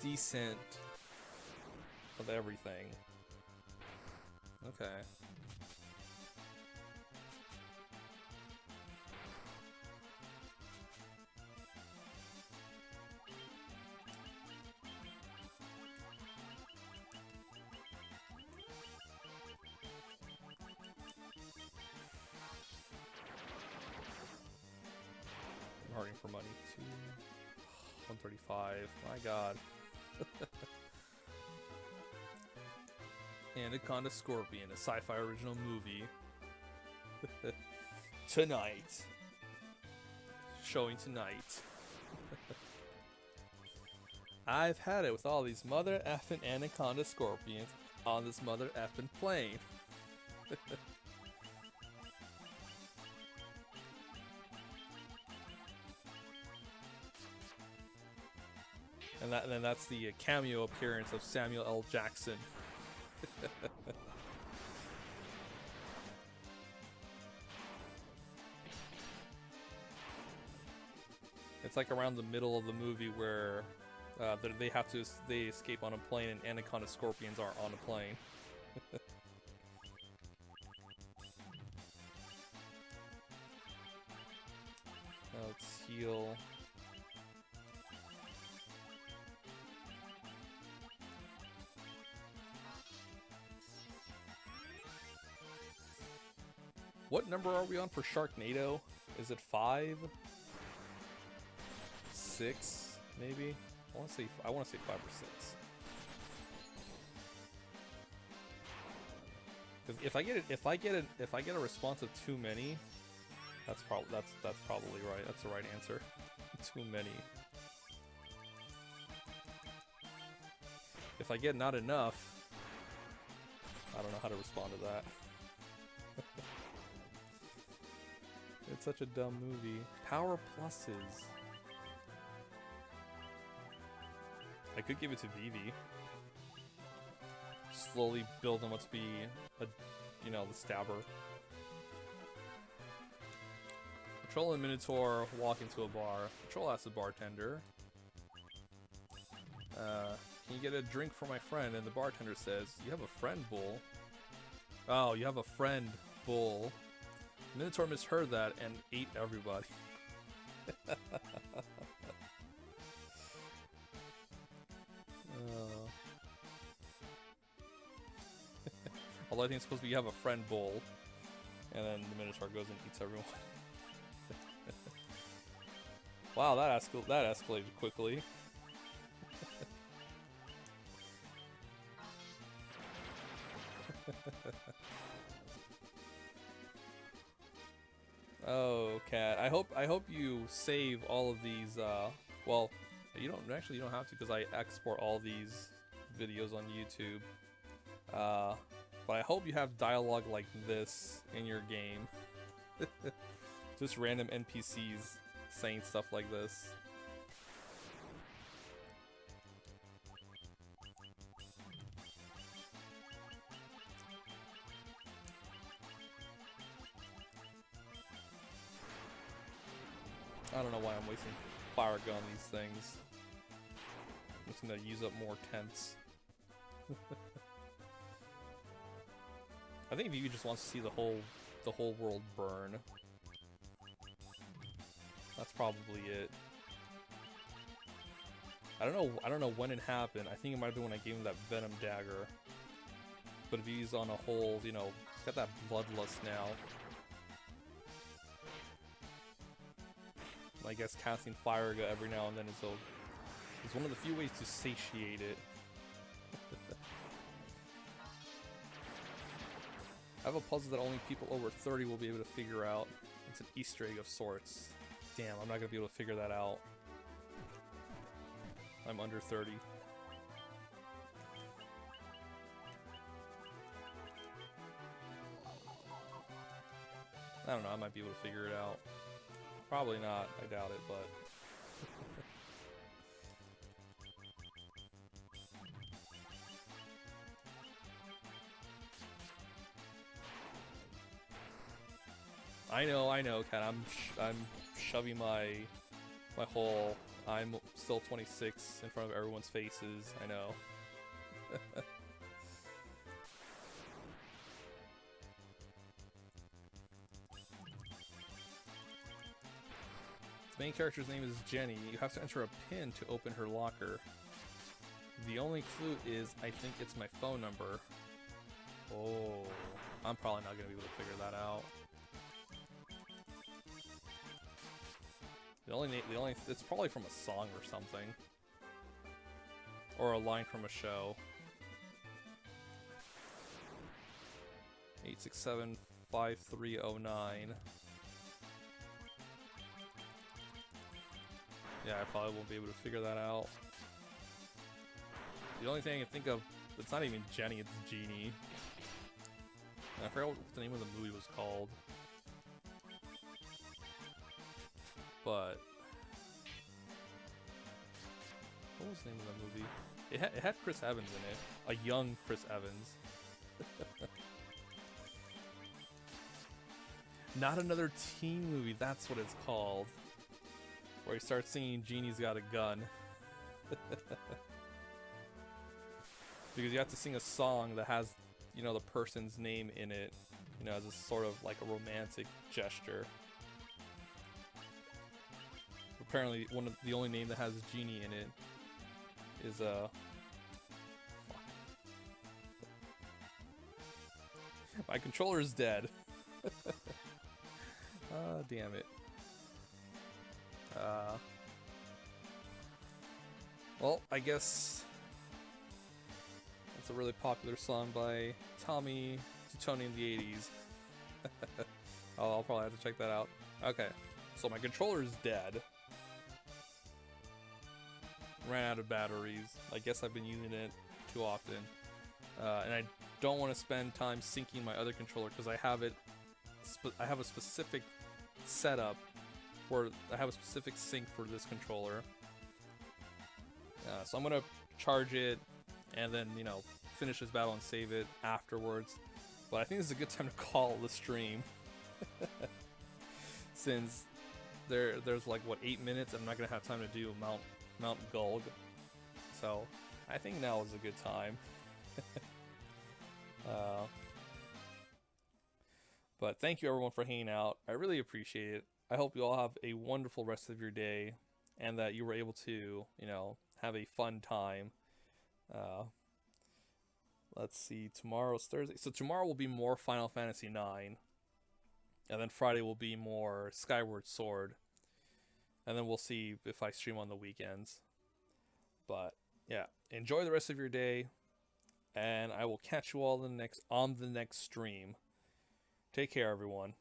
decent of everything. Okay. I'm hurting for money too. 135. My god. Anaconda Scorpion, a sci-fi original movie. Tonight. Showing tonight. I've had it with all these mother effing anaconda scorpions on this mother effing plane. And then that's the cameo appearance of Samuel L. Jackson. It's like around the middle of the movie where they escape on a plane and anaconda scorpions are on a plane. Now let's heal. What number are we on for Sharknado? Is it 5? 6? Maybe? I want to say 5 or 6. Because if I get a response of too many, that's probably right. That's the right answer. Too many. If I get not enough, I don't know how to respond to that. It's such a dumb movie. Power pluses. I could give it to Vivi. Slowly build him up to be a, the stabber. Patrol and Minotaur walk into a bar. Patrol asks the bartender, can you get a drink for my friend? And the bartender says, you have a friend, Bull. Oh, you have a friend, Bull. Minotaur misheard that and ate everybody. Although I think it's supposed to be you have a friend, Bull. And then the Minotaur goes and eats everyone. Wow, that escalated quickly. Oh, Cat. I hope you save all of these. Well, you don't have to because I export all these videos on YouTube. But I hope you have dialogue like this in your game. Just random NPCs saying stuff like this. I don't know why I'm wasting fire gun on these things. I'm just gonna use up more tents. I think Vivi just wants to see the whole world burn. That's probably it. I don't know when it happened. I think it might have been when I gave him that Venom dagger. But Vivi's on a whole, he's got that bloodlust now. I guess casting Fire Gun every now and then is one of the few ways to satiate it. I have a puzzle that only people over 30 will be able to figure out. It's an Easter egg of sorts. Damn, I'm not gonna be able to figure that out. I'm under 30. I don't know, I might be able to figure it out. Probably not, I doubt it, but... I know, Kat. I'm shoving my whole I'm still 26 in front of everyone's faces. I know. The main character's name is Jenny. You have to enter a PIN to open her locker. The only clue is I think it's my phone number. Oh, I'm probably not gonna be able to figure that out. It's probably from a song or something. Or a line from a show. 867-5309. Yeah, I probably won't be able to figure that out. The only thing I can think of, it's not even Jenny, it's Genie. And I forgot what the name of the movie was called. But what was the name of the movie? It had Chris Evans in it. A young Chris Evans. Not Another Teen Movie, that's what it's called. Where he starts singing Genie's Got a Gun. Because you have to sing a song that has, you know, the person's name in it. You know, as a sort of like a romantic gesture. Apparently, the only name that has Genie in it is my controller is dead. Ah, damn it. Well, I guess that's a really popular song by Tommy Tutoni in the 80s. Oh, I'll probably have to check that out. Okay, so my controller is dead. Ran out of batteries. I guess I've been using it too often. And I don't want to spend time syncing my other controller because I have it. I have a specific setup where I have a specific sync for this controller. So I'm gonna charge it and then, you know, finish this battle and save it afterwards. But I think this is a good time to call the stream. Since there's like, what, 8 minutes, and I'm not gonna have time to do Mount Gulg. So I think now is a good time. But thank you everyone for hanging out. I really appreciate it. I hope you all have a wonderful rest of your day and that you were able to, you know, have a fun time. Let's see, tomorrow's Thursday. So tomorrow will be more Final Fantasy IX. And then Friday will be more Skyward Sword. And then we'll see if I stream on the weekends. But yeah, enjoy the rest of your day. And I will catch you all on the next stream. Take care, everyone.